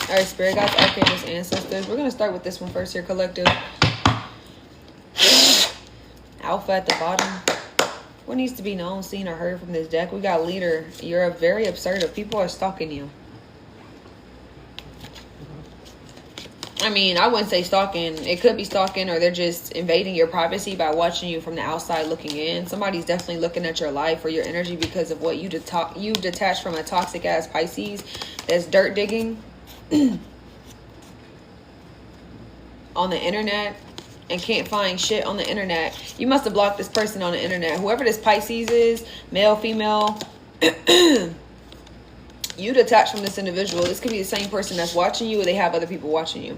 All right, spirit guides, archangels, ancestors. We're going to start with this one first here, collective. Alpha at the bottom. What needs to be known, seen, or heard from this deck? We got leader. You're very assertive. People are stalking you. I mean, I wouldn't say stalking. It could be stalking, or they're just invading your privacy by watching you from the outside looking in. Somebody's definitely looking at your life or your energy because of what you detached from a toxic ass Pisces that's dirt digging on the internet and can't find shit on the internet. You must have blocked this person on the internet. Whoever this Pisces is, male, female, you detach from this individual. This could be the same person that's watching you, or they have other people watching you.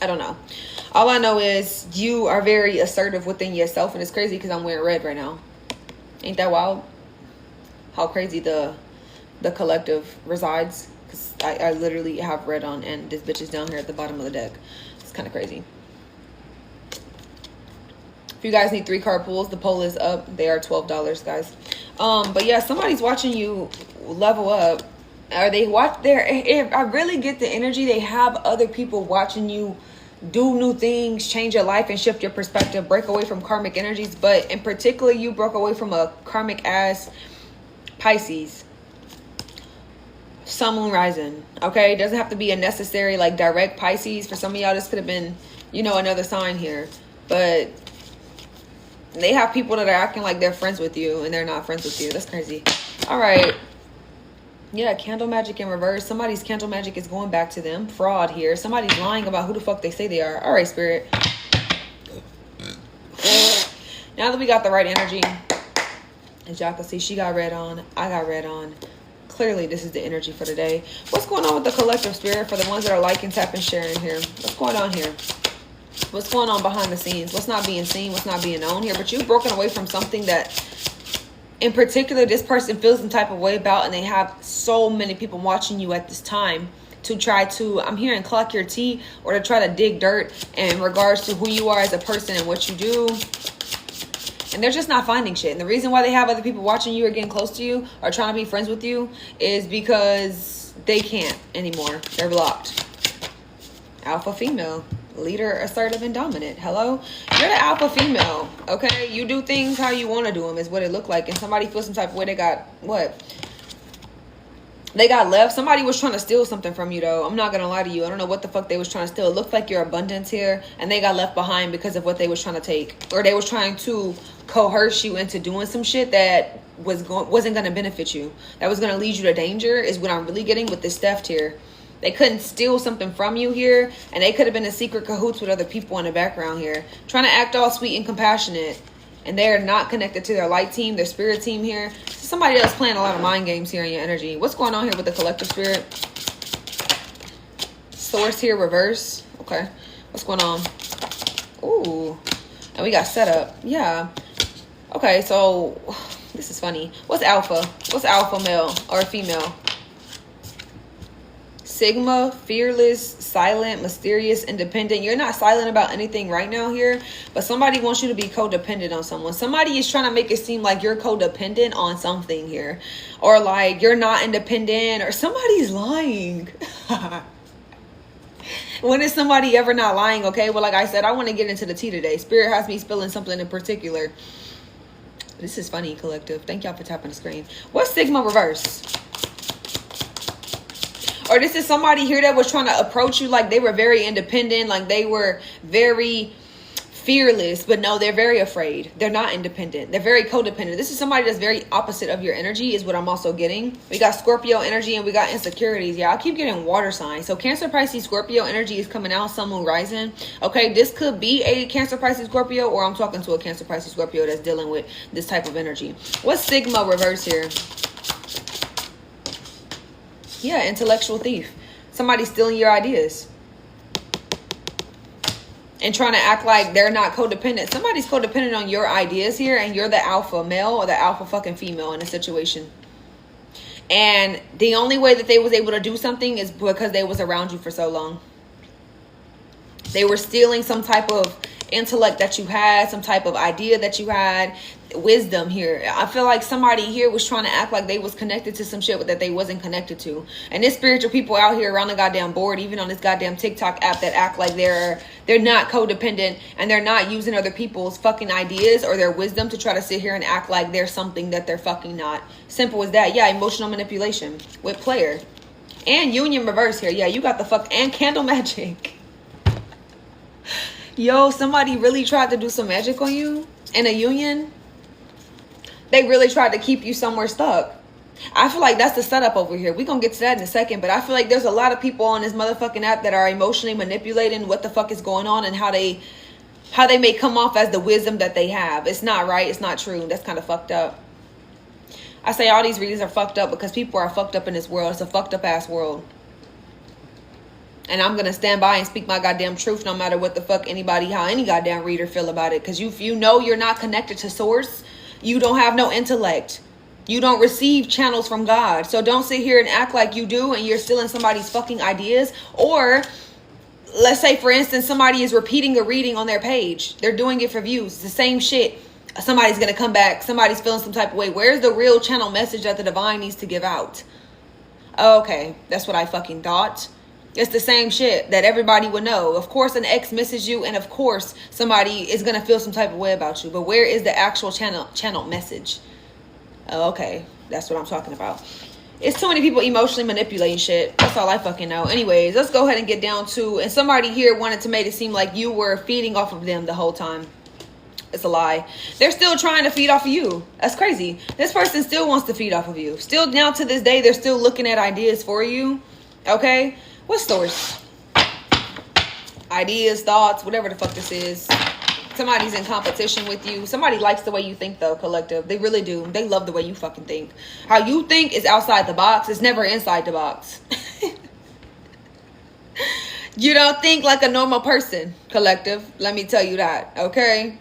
I don't know. All I know is you are very assertive within yourself, and it's crazy because I'm wearing red right now. Ain't that wild? How crazy the collective resides. Because I literally have red on, and this bitch is down here at the bottom of the deck. It's kind of crazy. If you guys need 3-card pulls, the poll is up. They are $12, guys. But yeah, somebody's watching you level up. Or they watch there. If I really get the energy, they have other people watching you do new things, change your life, and shift your perspective, break away from karmic energies. But in particular, you broke away from a karmic ass Pisces. Sun, moon, rising. Okay, it doesn't have to be a necessary like direct Pisces. For some of y'all, this could have been, you know, another sign here. But they have people that are acting like they're friends with you and they're not friends with you. That's crazy. All right. Yeah, candle magic in reverse. Somebody's candle magic is going back to them. Fraud here. Somebody's lying about who the fuck they say they are. All right, spirit. Now that we got the right energy, as y'all can see, she got red on. I got red on. Clearly, this is the energy for today. What's going on with the collective, spirit, for the ones that are liking, tapping, sharing here? What's going on here? What's going on behind the scenes? What's not being seen? What's not being known here? But you've broken away from something that, in particular, this person feels some type of way about, and they have so many people watching you at this time to try to, I'm hearing, clock your tea, or to try to dig dirt in regards to who you are as a person and what you do. And they're just not finding shit. And the reason why they have other people watching you or getting close to you or trying to be friends with you is because they can't anymore. They're blocked. Alpha female. Leader, assertive, and dominant. Hello? You're the alpha female, okay? You do things how you want to do them is what it looked like. And somebody feels some type of way. They got, what? They got left. Somebody was trying to steal something from you, though. I'm not going to lie to you. I don't know what the fuck they was trying to steal. It looked like your abundance here. And they got left behind because of what they was trying to take. Or they was trying to coerce you into doing some shit that wasn't going to benefit you. That was going to lead you to danger is what I'm really getting with this theft here. They couldn't steal something from you here, and they could have been in secret cahoots with other people in the background here, trying to act all sweet and compassionate, and they're not connected to their light team, their spirit team here. Somebody else playing a lot of mind games here in your energy. What's going on here with the collective, spirit? Source here, reverse. Okay. What's going on? Ooh. And we got set up. Yeah. Okay, so this is funny. What's alpha? What's alpha male or female? Sigma, fearless, silent, mysterious, independent. You're not silent about anything right now here, but somebody wants you to be codependent on someone. Somebody is trying to make it seem like you're codependent on something here, or like you're not independent, or somebody's lying. When is somebody ever not lying? Okay, well, like I said, I want to get into the tea today. Spirit has me spilling something in particular. This is funny, collective. Thank y'all for tapping the screen. What's Sigma reverse? Or this is somebody here that was trying to approach you like they were very independent, like they were very fearless, but no, they're very afraid. They're not independent. They're very codependent. This is somebody that's very opposite of your energy is what I'm also getting. We got Scorpio energy and we got insecurities. Yeah, I keep getting water signs. So Cancer, Pisces, Scorpio energy is coming out. Sun, moon, rising. Okay, this could be a Cancer, Pisces, Scorpio, or I'm talking to a Cancer, Pisces, Scorpio that's dealing with this type of energy. What's Sigma reverse here? Yeah, intellectual thief. Somebody stealing your ideas and trying to act like they're not codependent. Somebody's codependent on your ideas here, and you're the alpha male or the alpha fucking female in a situation. And the only way that they was able to do something is because they was around you for so long. They were stealing some type of intellect that you had, some type of idea that you had, wisdom here. I feel like somebody here was trying to act like they was connected to some shit that they wasn't connected to. And there's spiritual people out here around the goddamn board, even on this goddamn TikTok app, that act like they're not codependent and they're not using other people's fucking ideas or their wisdom to try to sit here and act like they're something that they're fucking not. Simple as that. Yeah, emotional manipulation with player. And union reverse here. Yeah, you got the fuck and candle magic. Yo, somebody really tried to do some magic on you in a union. They really tried to keep you somewhere stuck. I feel like that's the setup over here. We're going to get to that in a second. But I feel like there's a lot of people on this motherfucking app that are emotionally manipulating what the fuck is going on and how they may come off as the wisdom that they have. It's not right. It's not true. That's kind of fucked up. I say all these readings are fucked up because people are fucked up in this world. It's a fucked up ass world. And I'm going to stand by and speak my goddamn truth no matter what the fuck how any goddamn reader feel about it. Because you know you're not connected to source. You don't have no intellect. You don't receive channels from God. So don't sit here and act like you do and you're stealing somebody's fucking ideas. Or let's say, for instance, somebody is repeating a reading on their page. They're doing it for views. It's the same shit. Somebody's going to come back. Somebody's feeling some type of way. Where's the real channel message that the divine needs to give out? Okay, that's what I fucking thought. It's the same shit that everybody would know. Of course, an ex misses you, and of course, somebody is gonna feel some type of way about you. But where is the actual channel message? Okay, that's what I'm talking about. It's too many people emotionally manipulating shit. That's all I fucking know. Anyways, let's go ahead and get down to. And somebody here wanted to make it seem like you were feeding off of them the whole time. It's a lie. They're still trying to feed off of you. That's crazy. This person still wants to feed off of you. Still, now to this day, they're still looking at ideas for you. Okay. What source? Ideas, thoughts, whatever the fuck this is. Somebody's in competition with you. Somebody likes the way you think, though, collective. They really do. They love the way you fucking think. How you think is outside the box. It's never inside the box. You don't think like a normal person, collective. Let me tell you that, okay?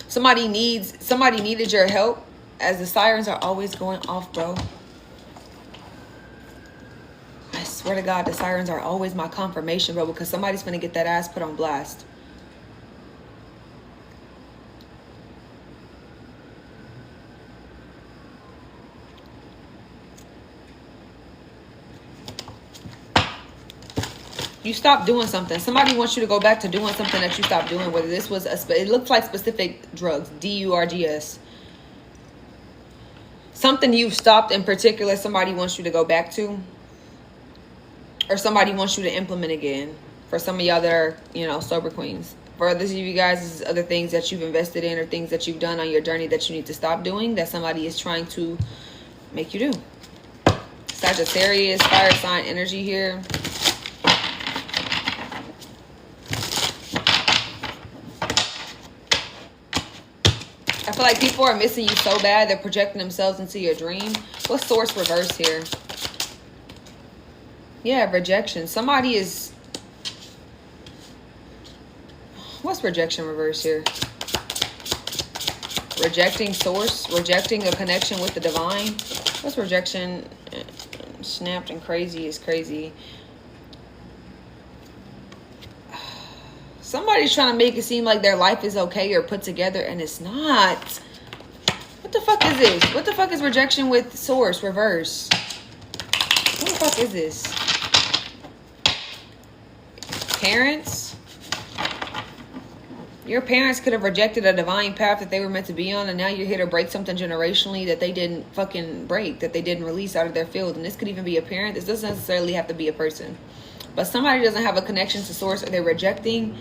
Somebody needed your help, as the sirens are always going off, bro. I swear to God, the sirens are always my confirmation, bro, because somebody's going to get that ass put on blast. You stop doing something. Somebody wants you to go back to doing something that you stopped doing, whether this was, it looks like specific drugs, DURGS. Something you've stopped in particular, somebody wants you to go back to. Or somebody wants you to implement again. For some of y'all that are, sober queens. For others of you guys, this is other things that you've invested in or things that you've done on your journey that you need to stop doing, that somebody is trying to make you do. Sagittarius, fire sign energy here. I feel like people are missing you so bad, they're projecting themselves into your dream. What's source reverse here? Yeah, rejection. Somebody is... What's rejection reverse here? Rejecting source? Rejecting a connection with the divine? What's rejection? Snapped and crazy is crazy. Somebody's trying to make it seem like their life is okay or put together, and it's not. What the fuck is this? What the fuck is rejection with source reverse? What the fuck is this? Parents? Your parents could have rejected a divine path that they were meant to be on, and now you're here to break something generationally that they didn't fucking break, that they didn't release out of their field. And this could even be a parent. This doesn't necessarily have to be a person. But somebody doesn't have a connection to source, or they're rejecting.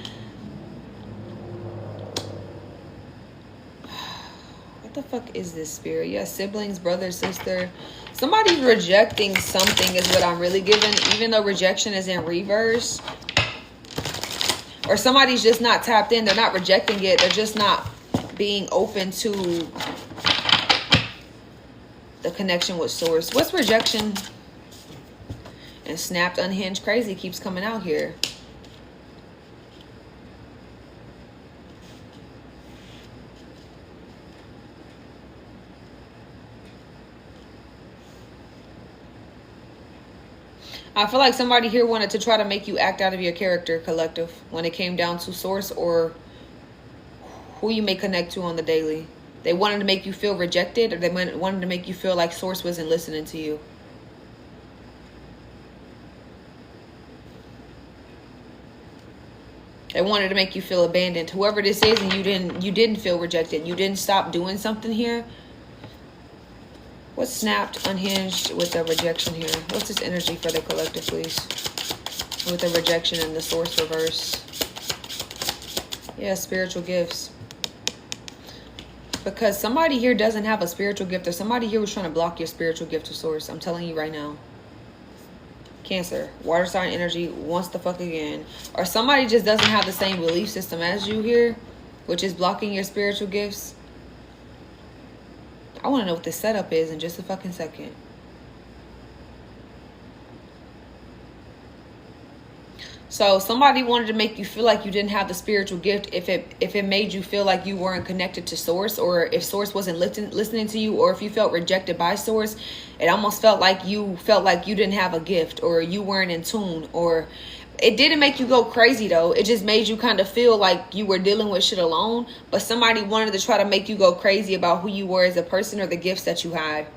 What the fuck is this, spirit? Yeah, siblings, brother, sister. Somebody's rejecting something is what I'm really giving, even though rejection is in reverse. Or somebody's just not tapped in. They're not rejecting it. They're just not being open to the connection with source. What's rejection? And snapped, unhinged, crazy keeps coming out here. I feel like somebody here wanted to try to make you act out of your character, collective, when it came down to source or who you may connect to on the daily. They wanted to make you feel rejected, or they wanted to make you feel like source wasn't listening to you. They wanted to make you feel abandoned. Whoever this is, and you didn't feel rejected. You didn't stop doing something here. What's snapped, unhinged with the rejection here? What's this energy for the collective, please? With the rejection and the source reverse. Yeah, spiritual gifts. Because somebody here doesn't have a spiritual gift, or somebody here was trying to block your spiritual gift to source. I'm telling you right now. Cancer, water sign energy, wants to fuck again. Or somebody just doesn't have the same belief system as you here, which is blocking your spiritual gifts. I want to know what this setup is in just a fucking second. So somebody wanted to make you feel like you didn't have the spiritual gift if it made you feel like you weren't connected to source, or if source wasn't listening to you, or if you felt rejected by source. It almost felt like you didn't have a gift, or you weren't in tune, or it didn't make you go crazy though. It just made you kind of feel like you were dealing with shit alone, but somebody wanted to try to make you go crazy about who you were as a person or the gifts that you had.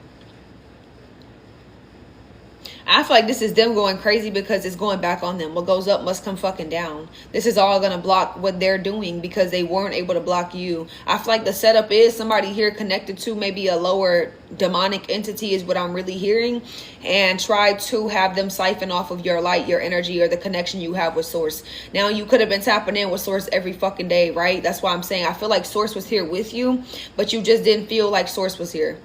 I feel like this is them going crazy because it's going back on them. What goes up must come fucking down. This is all going to block what they're doing because they weren't able to block you. I feel like the setup is somebody here connected to maybe a lower demonic entity is what I'm really hearing. And try to have them siphon off of your light, your energy, or the connection you have with source. Now, you could have been tapping in with source every fucking day, right? That's why I'm saying I feel like source was here with you, but you just didn't feel like source was here.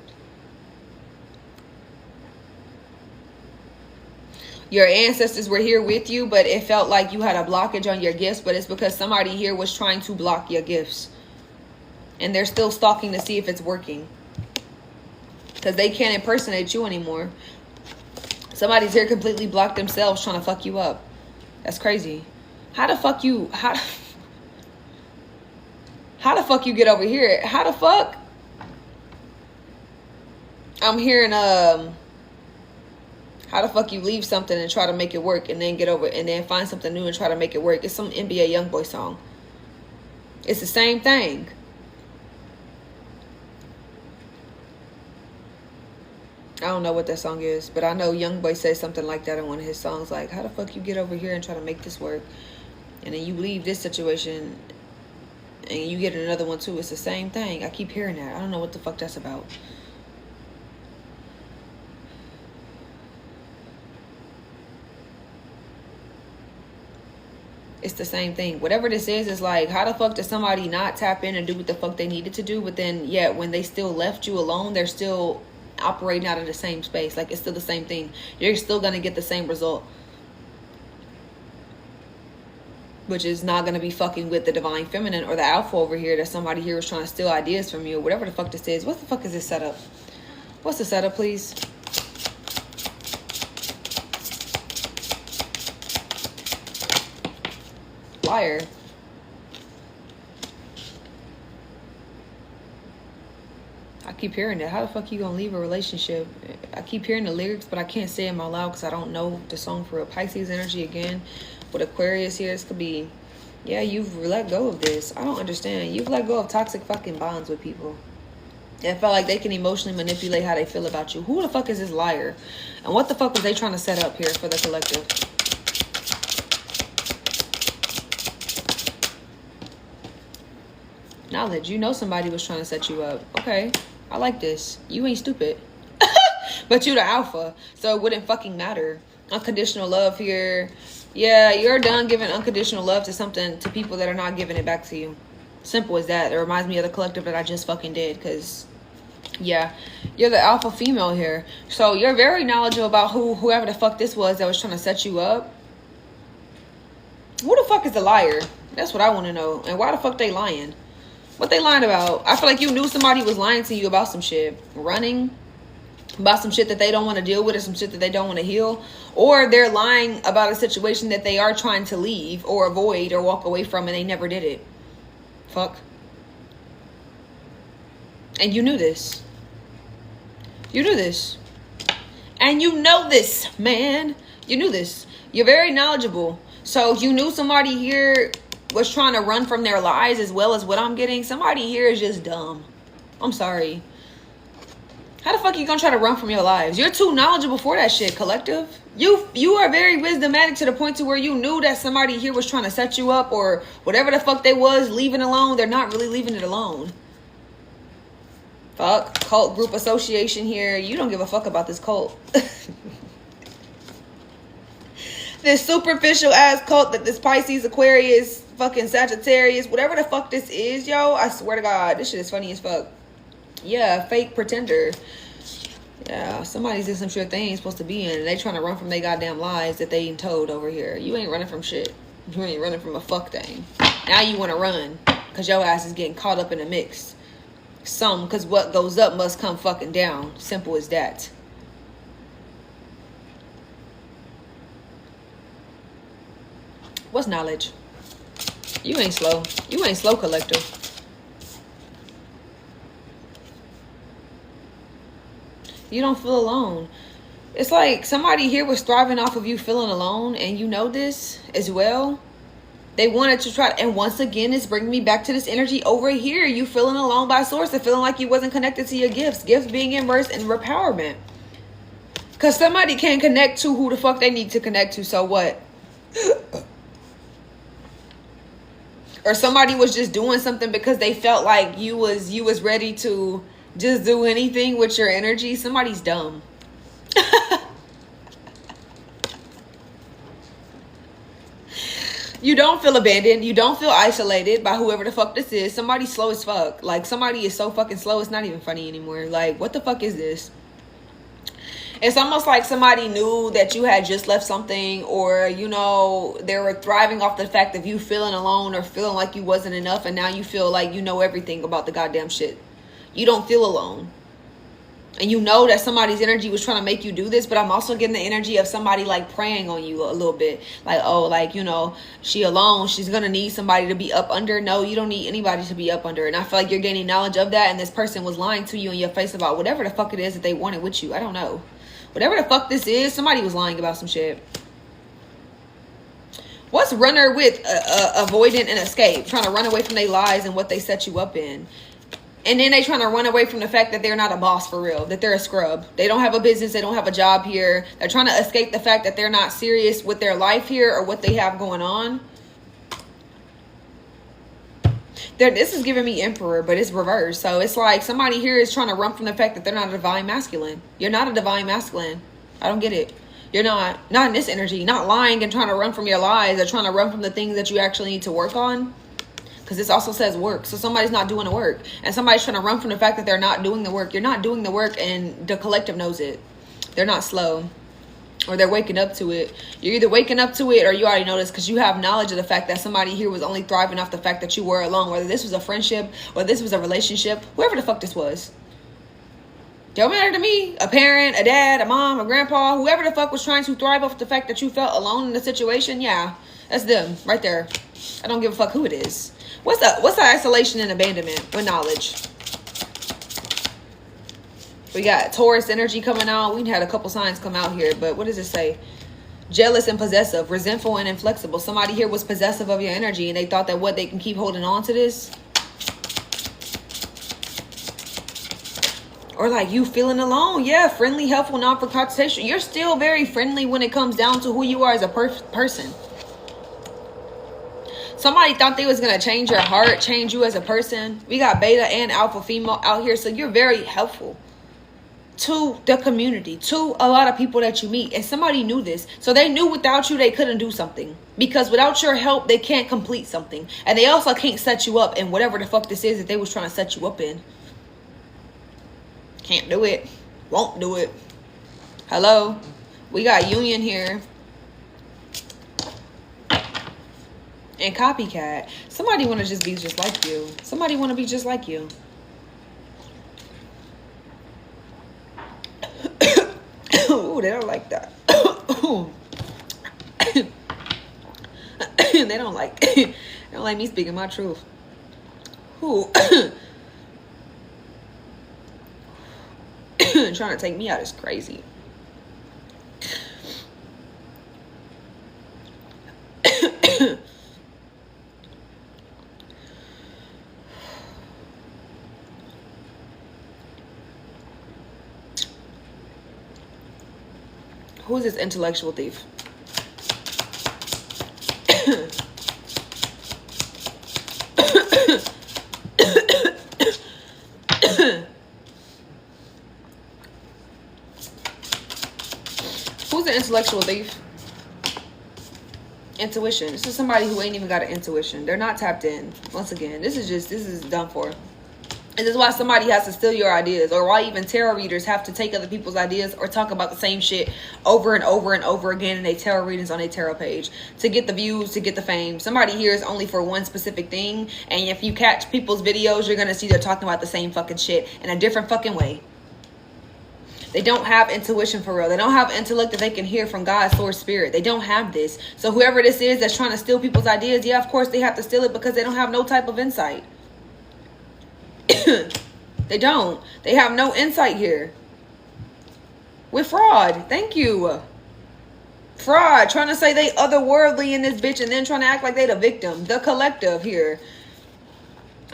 Your ancestors were here with you, but it felt like you had a blockage on your gifts, but it's because somebody here was trying to block your gifts. And they're still stalking to see if it's working. Because they can't impersonate you anymore. Somebody's here completely blocked themselves trying to fuck you up. That's crazy. How the fuck you get over here? How the fuck? I'm hearing how the fuck you leave something and try to make it work and then get over it and then find something new and try to make it work? It's some NBA Youngboy song. It's the same thing. I don't know what that song is, but I know Youngboy says something like that in one of his songs, like, how the fuck you get over here and try to make this work, and then you leave this situation and you get another one too. It's the same thing. I keep hearing that. I don't know what the fuck that's about. It's the same thing. Whatever this is like, how the fuck did somebody not tap in and do what the fuck they needed to do? But then, yeah, when they still left you alone, they're still operating out of the same space. Like, it's still the same thing. You're still going to get the same result. Which is not going to be fucking with the divine feminine or the alpha over here that somebody here was trying to steal ideas from you. Or whatever the fuck this is. What the fuck is this setup? What's the setup, please? Liar. I keep hearing that. How the fuck you gonna leave a relationship? I keep hearing the lyrics, but I can't say them out loud because I don't know the song for real. Pisces energy again with Aquarius here. This could be, yeah, you've let go of this. I don't understand. You've let go of toxic fucking bonds with people. It felt like they can emotionally manipulate how they feel about you. Who the fuck is this liar? And what the fuck was they trying to set up here for the collective? Knowledge. You know somebody was trying to set you up. Okay. I like this. You ain't stupid. But you the alpha. So it wouldn't fucking matter. Unconditional love here. Yeah, you're done giving unconditional love to people that are not giving it back to you. Simple as that. It reminds me of the collective that I just fucking did. Because, yeah, you're the alpha female here. So you're very knowledgeable about whoever the fuck this was that was trying to set you up. Who the fuck is the liar? That's what I want to know. And why the fuck they lying? What they lying about? I feel like you knew somebody was lying to you about some shit. Running about some shit that they don't want to deal with, or some shit that they don't want to heal. Or they're lying about a situation that they are trying to leave or avoid or walk away from and they never did it. Fuck. And you knew this. You knew this. And you know this, man. You knew this. You're very knowledgeable. So you knew somebody here was trying to run from their lies as well as what I'm getting. Somebody here is just dumb. I'm sorry. How the fuck are you gonna try to run from your lives? You're too knowledgeable for that shit, collective. You are very wisdomatic to the point to where you knew that somebody here was trying to set you up or whatever the fuck they was leaving alone. They're not really leaving it alone. Fuck. Cult group association here. You don't give a fuck about this cult. This superficial ass cult that this Pisces, Aquarius, fucking Sagittarius, whatever the fuck this is, yo. I swear to God, this shit is funny as fuck. Yeah, fake pretender. Yeah, somebody's in some shit they ain't supposed to be in. And they trying to run from their goddamn lies that they ain't told over here. You ain't running from shit. You ain't running from a fuck thing. Now you want to run because your ass is getting caught up in the mix. Because what goes up must come fucking down. Simple as that. What's knowledge? You ain't slow. You ain't slow, collective. You don't feel alone. It's like somebody here was thriving off of you feeling alone, and you know this as well. They wanted to try, and once again, it's bringing me back to this energy over here. You feeling alone by source and feeling like you wasn't connected to your gifts. Gifts being immersed in empowerment. Because somebody can't connect to who the fuck they need to connect to, so what? Or somebody was just doing something because they felt like you was ready to just do anything with your energy. Somebody's dumb. You don't feel abandoned. You don't feel isolated by whoever the fuck this is. Somebody's slow as fuck. Like, somebody is so fucking slow, it's not even funny anymore. Like, what the fuck is this? It's almost like somebody knew that you had just left something, or, you know, they were thriving off the fact of you feeling alone or feeling like you wasn't enough, and now you feel like you know everything about the goddamn shit. You don't feel alone. And you know that somebody's energy was trying to make you do this, but I'm also getting the energy of somebody like preying on you a little bit. Like, oh, like, you know, she alone, she's going to need somebody to be up under. No, you don't need anybody to be up under. And I feel like you're gaining knowledge of that, and this person was lying to you in your face about whatever the fuck it is that they wanted with you. I don't know. Whatever the fuck this is, somebody was lying about some shit. What's runner with avoidant and escape? Trying to run away from their lies and what they set you up in. And then they trying to run away from the fact that they're not a boss for real. That they're a scrub. They don't have a business. They don't have a job here. They're trying to escape the fact that they're not serious with their life here or what they have going on. This is giving me Emperor, but it's reversed. So it's like somebody here is trying to run from the fact that they're not a divine masculine. You're not a divine masculine. I don't get it. You're not in this energy. Not lying and trying to run from your lies or trying to run from the things that you actually need to work on. Because this also says work. So somebody's not doing the work. And somebody's trying to run from the fact that they're not doing the work. You're not doing the work, and the collective knows it. They're not slow. Or they're waking up to it. You're either waking up to it or you already know this, because you have knowledge of the fact that somebody here was only thriving off the fact that you were alone. Whether this was a friendship or this was a relationship. Whoever the fuck this was. Don't matter to me. A parent, a dad, a mom, a grandpa. Whoever the fuck was trying to thrive off the fact that you felt alone in the situation. Yeah, that's them right there. I don't give a fuck who it is. What's the isolation and abandonment with knowledge? We got Taurus energy coming out. We had a couple signs come out here, but what does it say? Jealous and possessive, resentful and inflexible. Somebody here was possessive of your energy, and they thought that what they can keep holding on to this. Or like you feeling alone. Yeah, friendly, helpful, non-confrontational. You're still very friendly when it comes down to who you are as a person. Somebody thought they was going to change your heart, change you as a person. We got beta and alpha female out here. So you're very helpful to the community, to a lot of people that you meet. And somebody knew this. So they knew without you, they couldn't do something. Because without your help, they can't complete something. And they also can't set you up in whatever the fuck this is that they was trying to set you up in. Can't do it. Won't do it. Hello? We got union here. And copycat. Somebody want to just be just like you. Somebody want to be just like you. Ooh, they don't like that. They don't like me speaking my truth. Ooh. Trying to take me out is crazy. Who's this intellectual thief? Who's an intellectual thief? Intuition. This is somebody who ain't even got an intuition. They're not tapped in. Once again, this is done for. And this is why somebody has to steal your ideas, or why even tarot readers have to take other people's ideas or talk about the same shit over and over and over again in their tarot readings on their tarot page to get the views, to get the fame. Somebody here is only for one specific thing, and if you catch people's videos, you're gonna see they're talking about the same fucking shit in a different fucking way. They don't have intuition for real. They don't have intellect that they can hear from God, source, spirit. They don't have this. So whoever this is that's trying to steal people's ideas, yeah, of course they have to steal it because they don't have no type of insight. They don't. They have no insight here. With fraud. Thank you. Fraud. Trying to say they otherworldly in this bitch and then trying to act like they the victim. The collective here.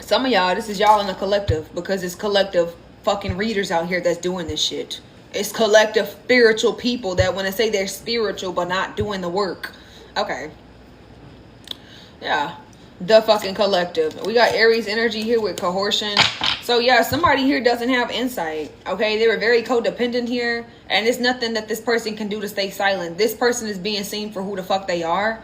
Some of y'all, this is y'all in the collective because it's collective fucking readers out here that's doing this shit. It's collective spiritual people that want to say they're spiritual but not doing the work. Okay. Yeah. The fucking collective. We got Aries energy here with coercion. So yeah, somebody here doesn't have insight. Okay, they were very codependent here, and it's nothing that this person can do to stay silent. This person is being seen for who the fuck they are.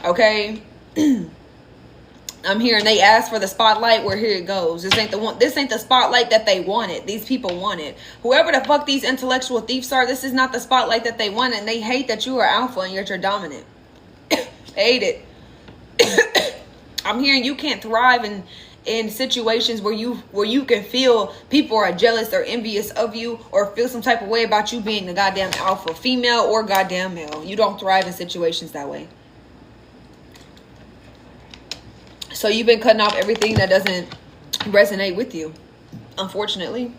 Okay. I'm here and they asked for the spotlight. Where here it goes. This ain't the one. This ain't the spotlight that they wanted. These people wanted. Whoever the fuck these intellectual thieves are, this is not the spotlight that they wanted. And they hate that you are alpha and you're dominant. They hate it. I'm hearing you can't thrive in situations where you can feel people are jealous or envious of you or feel some type of way about you being the goddamn alpha, female or goddamn male. You don't thrive in situations that way. So you've been cutting off everything that doesn't resonate with you. Unfortunately.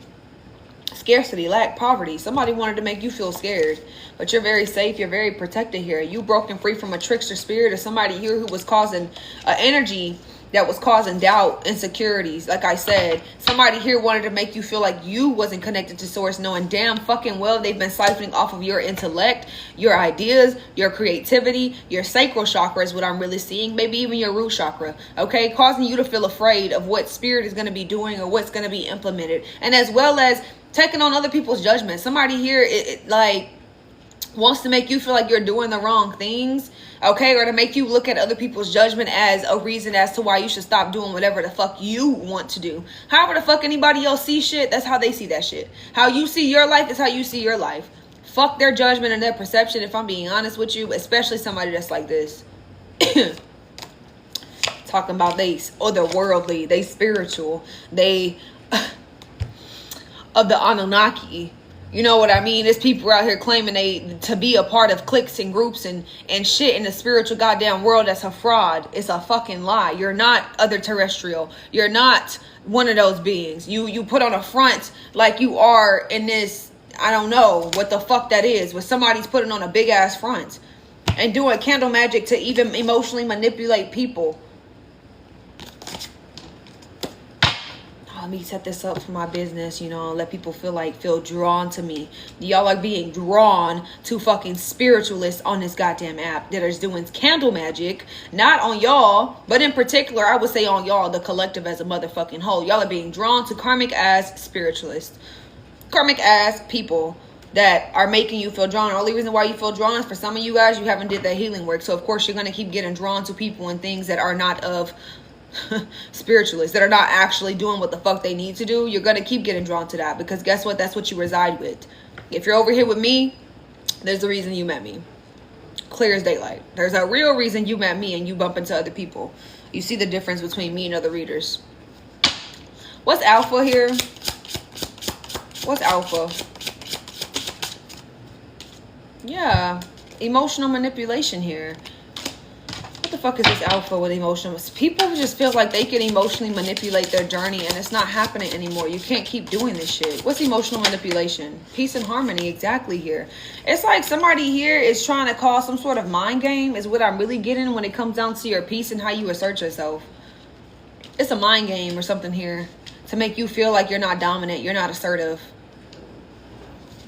Scarcity, lack, poverty. Somebody wanted to make you feel scared. But you're very safe. You're very protected here. You broken free from a trickster spirit or somebody here who was causing energy that was causing doubt, insecurities. Like I said, somebody here wanted to make you feel like you wasn't connected to source, knowing damn fucking well they've been siphoning off of your intellect, your ideas, your creativity, your sacral chakra is what I'm really seeing. Maybe even your root chakra. Okay, causing you to feel afraid of what spirit is going to be doing or what's going to be implemented. And as well as taking on other people's judgment. Somebody here like wants to make you feel like you're doing the wrong things, okay, or to make you look at other people's judgment as a reason as to why you should stop doing whatever the fuck you want to do. However the fuck anybody else see shit, that's how they see that shit. How you see your life is how you see your life. Fuck their judgment and their perception, if I'm being honest with you, especially somebody that's like this. Talking about they otherworldly, they spiritual, they of the Anunnaki. You know what I mean? There's people out here claiming to be a part of cliques and groups and shit in the spiritual goddamn world. That's a fraud. It's a fucking lie. You're not other terrestrial. You're not one of those beings. You put on a front like you are in this, I don't know what the fuck that is, where somebody's putting on a big ass front and doing candle magic to even emotionally manipulate people. Let me set this up for my business, let people feel drawn to me. Y'all are being drawn to fucking spiritualists on this goddamn app that are doing candle magic, not on y'all, but in particular, I would say on y'all, the collective as a motherfucking whole. Y'all are being drawn to karmic ass spiritualists, karmic ass people that are making you feel drawn. The only reason why you feel drawn is for some of you guys, you haven't did that healing work. So of course you're going to keep getting drawn to people and things that are not of spiritualists, that are not actually doing what the fuck they need to do. You're gonna keep getting drawn to that because guess what? That's what you reside with. If you're over here with me, there's a reason you met me. Clear as daylight. There's a real reason you met me and you bump into other people. You see the difference between me and other readers. What's alpha here? What's alpha? Yeah, emotional manipulation here. What the fuck is this alpha with emotional? People just feel like they can emotionally manipulate their journey and it's not happening anymore. You can't keep doing this shit. What's emotional manipulation? Peace and harmony, exactly here. It's like somebody here is trying to cause some sort of mind game is what I'm really getting when it comes down to your peace and how you assert yourself. It's a mind game or something here to make you feel like you're not dominant, you're not assertive.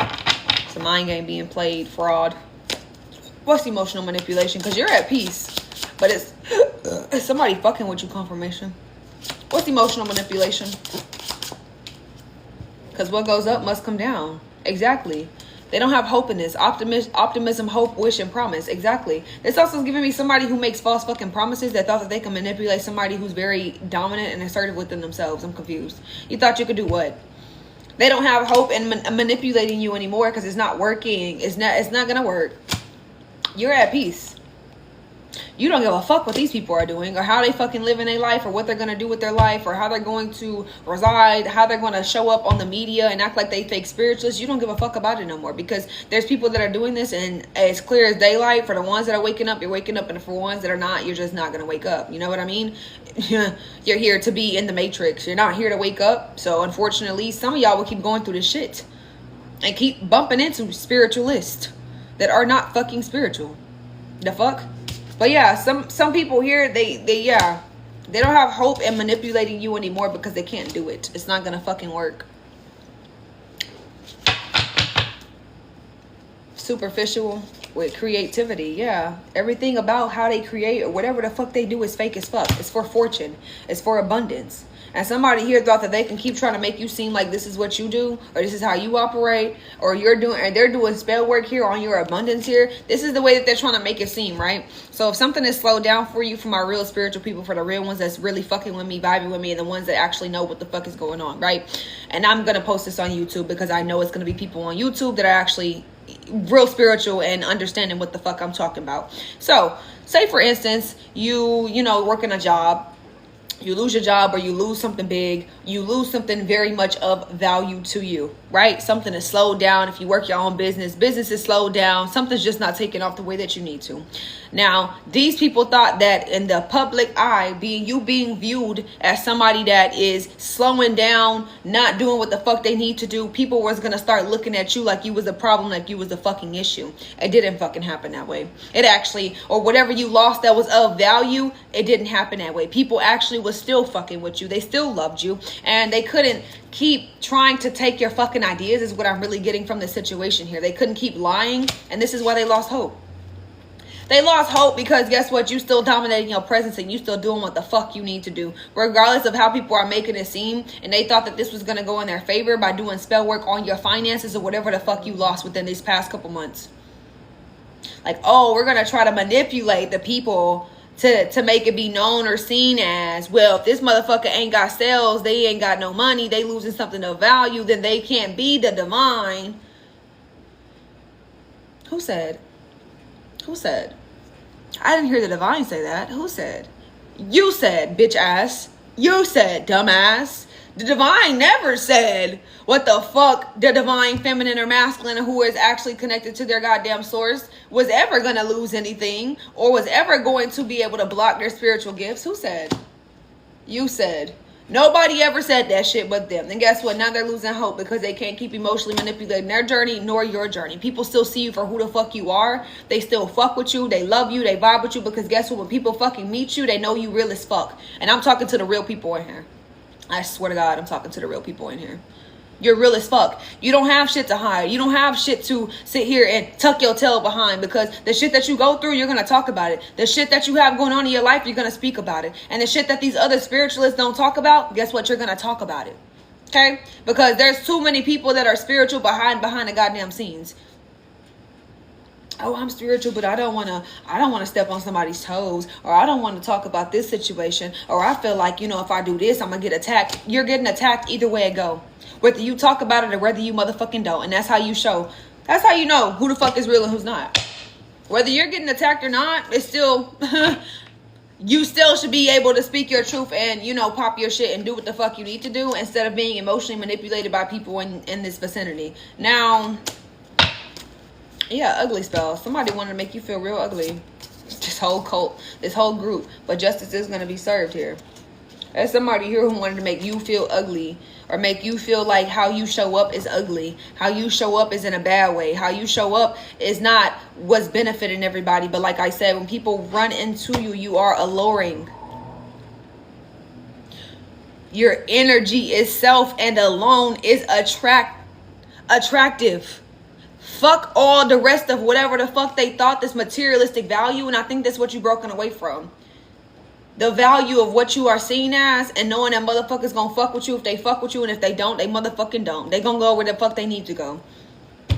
It's a mind game being played, fraud. What's emotional manipulation? Because you're at peace, but it's somebody fucking with you. Confirmation. What's emotional manipulation? Because what goes up must come down. Exactly. They don't have hope in this. Optimism, hope, wish, and promise. Exactly. This also is giving me somebody who makes false fucking promises that thought that they can manipulate somebody who's very dominant and assertive within themselves. I'm confused. You thought you could do what? They don't have hope in manipulating you anymore because it's not working. It's not going to work. You're at peace. You don't give a fuck what these people are doing or how they fucking live in their life or what they're going to do with their life or how they're going to reside, how they're going to show up on the media and act like they fake spiritualists. You don't give a fuck about it no more because there's people that are doing this and it's clear as daylight. For the ones that are waking up, you're waking up, and for ones that are not, you're just not going to wake up. You know what I mean? You're here to be in the matrix. You're not here to wake up. So unfortunately, some of y'all will keep going through this shit and keep bumping into spiritualists that are not fucking spiritual. The fuck? But yeah, some people here, they don't have hope in manipulating you anymore because they can't do it. It's not gonna fucking work. Superficial with creativity, yeah. Everything about how they create or whatever the fuck they do is fake as fuck. It's for fortune. It's for abundance. And somebody here thought that they can keep trying to make you seem like this is what you do, or this is how you operate, or they're doing spell work here on your abundance here. This is the way that they're trying to make it seem, right? So if something is slowed down for you, from our real spiritual people, for the real ones that's really fucking with me, vibing with me, and the ones that actually know what the fuck is going on, right? And I'm gonna post this on YouTube because I know it's gonna be people on YouTube that are actually real spiritual and understanding what the fuck I'm talking about. So say for instance, you working a job. You lose your job or you lose something big. You lose something very much of value to you, right? Something is slowed down. If you work your own business is slowed down. Something's just not taking off the way that you need to. Now, these people thought that in the public eye, being viewed as somebody that is slowing down, not doing what the fuck they need to do, people was going to start looking at you like you was a problem, like you was a fucking issue. It didn't fucking happen that way. It actually, or whatever you lost that was of value, it didn't happen that way. People actually was still fucking with you. They still loved you, and they couldn't keep trying to take your fucking ideas, is what I'm really getting from this situation here. They couldn't keep lying, and this is why they lost hope. They lost hope because guess what? You still dominating your presence and you still doing what the fuck you need to do, regardless of how people are making it seem. And they thought that this was going to go in their favor by doing spell work on your finances or whatever the fuck you lost within these past couple months. Like, oh, we're going to try to manipulate the people to make it be known or seen as, well, if this motherfucker ain't got sales, they ain't got no money, they losing something of value, then they can't be the divine. Who said? Who said? I didn't hear the divine say that. Who said? You said, bitch ass. You said, dumbass. The divine never said what the fuck the divine feminine or masculine who is actually connected to their goddamn source was ever going to lose anything or was ever going to be able to block their spiritual gifts. Who said? You said. Nobody ever said that shit but them. And guess what? Now they're losing hope because they can't keep emotionally manipulating their journey nor your journey. People still see you for who the fuck you are. They still fuck with you. They love you. They vibe with you because guess what? When people fucking meet you, they know you real as fuck. And I'm talking to the real people in here. I swear to God, I'm talking to the real people in here. You're real as fuck. You don't have shit to hide. You don't have shit to sit here and tuck your tail behind because the shit that you go through, you're going to talk about it. The shit that you have going on in your life, you're going to speak about it. And the shit that these other spiritualists don't talk about, guess what? You're going to talk about it. Okay? Because there's too many people that are spiritual behind the goddamn scenes. Oh, I'm spiritual, but I don't want to step on somebody's toes, or I don't want to talk about this situation, or I feel like, if I do this, I'm going to get attacked. You're getting attacked either way it go. Whether you talk about it or whether you motherfucking don't. And that's how you show. That's how you know who the fuck is real and who's not. Whether you're getting attacked or not, it's still, you still should be able to speak your truth and, pop your shit and do what the fuck you need to do instead of being emotionally manipulated by people in this vicinity. Now, yeah, ugly spell. Somebody wanted to make you feel real ugly. This whole cult, this whole group. But justice is going to be served here. There's somebody here who wanted to make you feel ugly or make you feel like how you show up is ugly. How you show up is in a bad way. How you show up is not what's benefiting everybody. But like I said, when people run into you, you are alluring. Your energy itself and alone is attractive. Fuck all the rest of whatever the fuck they thought, this materialistic value. And I think that's what you broken away from. The value of what you are seen as, and knowing that motherfuckers gonna fuck with you if they fuck with you, and if they don't, they motherfucking don't. They gonna go where the fuck they need to go.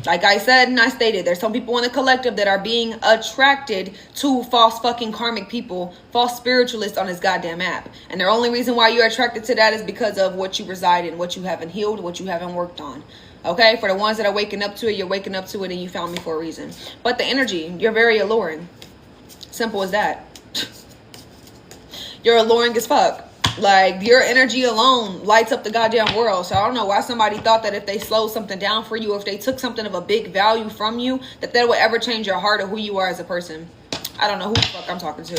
Like I said and I stated, there's some people in the collective that are being attracted to false fucking karmic people, false spiritualists on this goddamn app. And the only reason why you're attracted to that is because of what you reside in, what you haven't healed, what you haven't worked on. Okay, for the ones that are waking up to it, you're waking up to it and you found me for a reason. But the energy, you're very alluring. Simple as that. You're alluring as fuck. Like, your energy alone lights up the goddamn world. So I don't know why somebody thought that if they slowed something down for you, or if they took something of a big value from you, that would ever change your heart or who you are as a person. I don't know who the fuck I'm talking to.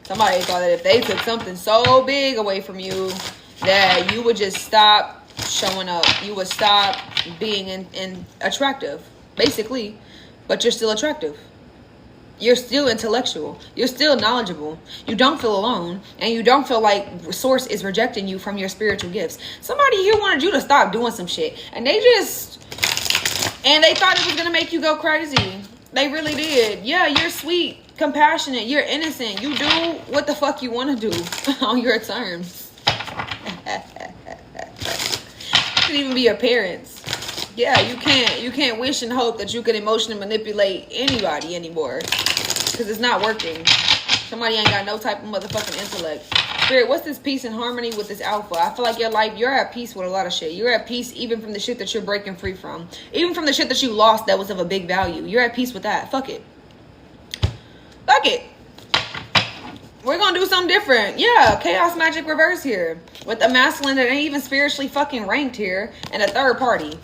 Somebody thought that if they took something so big away from you, that you would just stop showing up. You would stop being in attractive, basically. But you're still attractive. You're still intellectual. You're still knowledgeable. You don't feel alone. And you don't feel like Source is rejecting you from your spiritual gifts. Somebody here wanted you to stop doing some shit. And they thought it was going to make you go crazy. They really did. Yeah, you're sweet, compassionate. You're innocent. You do what the fuck you want to do on your terms. You can even be your parents. Yeah, you can't wish and hope that you can emotionally manipulate anybody anymore, because it's not working. Somebody ain't got no type of motherfucking intellect. Spirit, what's this peace and harmony with this alpha? I feel like your life, you're at peace with a lot of shit. You're at peace even from the shit that you're breaking free from. Even from the shit that you lost that was of a big value. You're at peace with that. Fuck it. Fuck it. We're gonna do something different. Yeah, chaos magic reverse here. With a masculine that ain't even spiritually fucking ranked here, and a third party.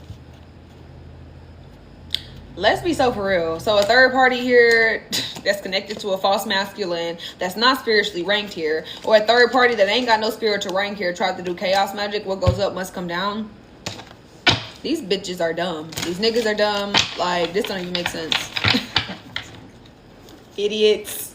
Let's be so for real. So a third party here that's connected to a false masculine that's not spiritually ranked here, or a third party that ain't got no spiritual rank here tried to do chaos magic. What goes up must come down. These bitches are dumb. These niggas are dumb. Like, this don't even make sense. Idiots.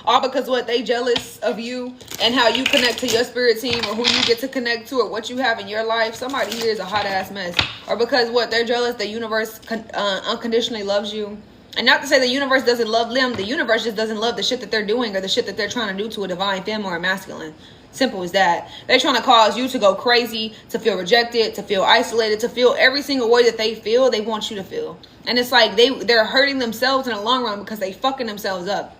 All because what? They jealous of you and how you connect to your spirit team, or who you get to connect to, or what you have in your life. Somebody here is a hot ass mess. Or because what? They're jealous the universe unconditionally loves you. And not to say the universe doesn't love them. The universe just doesn't love the shit that they're doing, or the shit that they're trying to do to a divine femme or a masculine. Simple as that. They're trying to cause you to go crazy, to feel rejected, to feel isolated, to feel every single way that they feel, they want you to feel. And it's like they're hurting themselves in the long run because they fucking themselves up.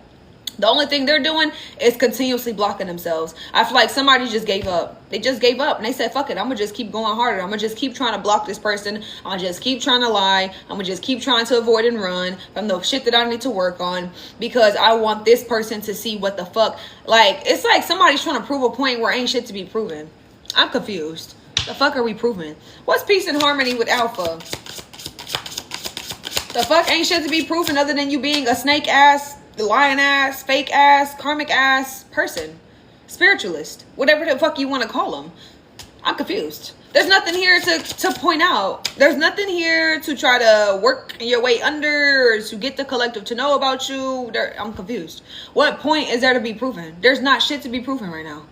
The only thing they're doing is continuously blocking themselves. I feel like somebody just gave up. They just gave up and they said, fuck it. I'm going to just keep going harder. I'm going to just keep trying to block this person. I'm going to just keep trying to lie. I'm going to just keep trying to avoid and run from the shit that I need to work on, because I want this person to see what the fuck. Like, it's like somebody's trying to prove a point where ain't shit to be proven. I'm confused. The fuck are we proving? What's peace and harmony with alpha? The fuck ain't shit to be proven other than you being a snake ass, lion ass, fake ass, karmic ass person, spiritualist, whatever the fuck you want to call them. I'm confused. There's nothing here to point out. There's nothing here to try to work your way under, or to get the collective to know about you. I'm confused. What point is there to be proven? There's not shit to be proven right now.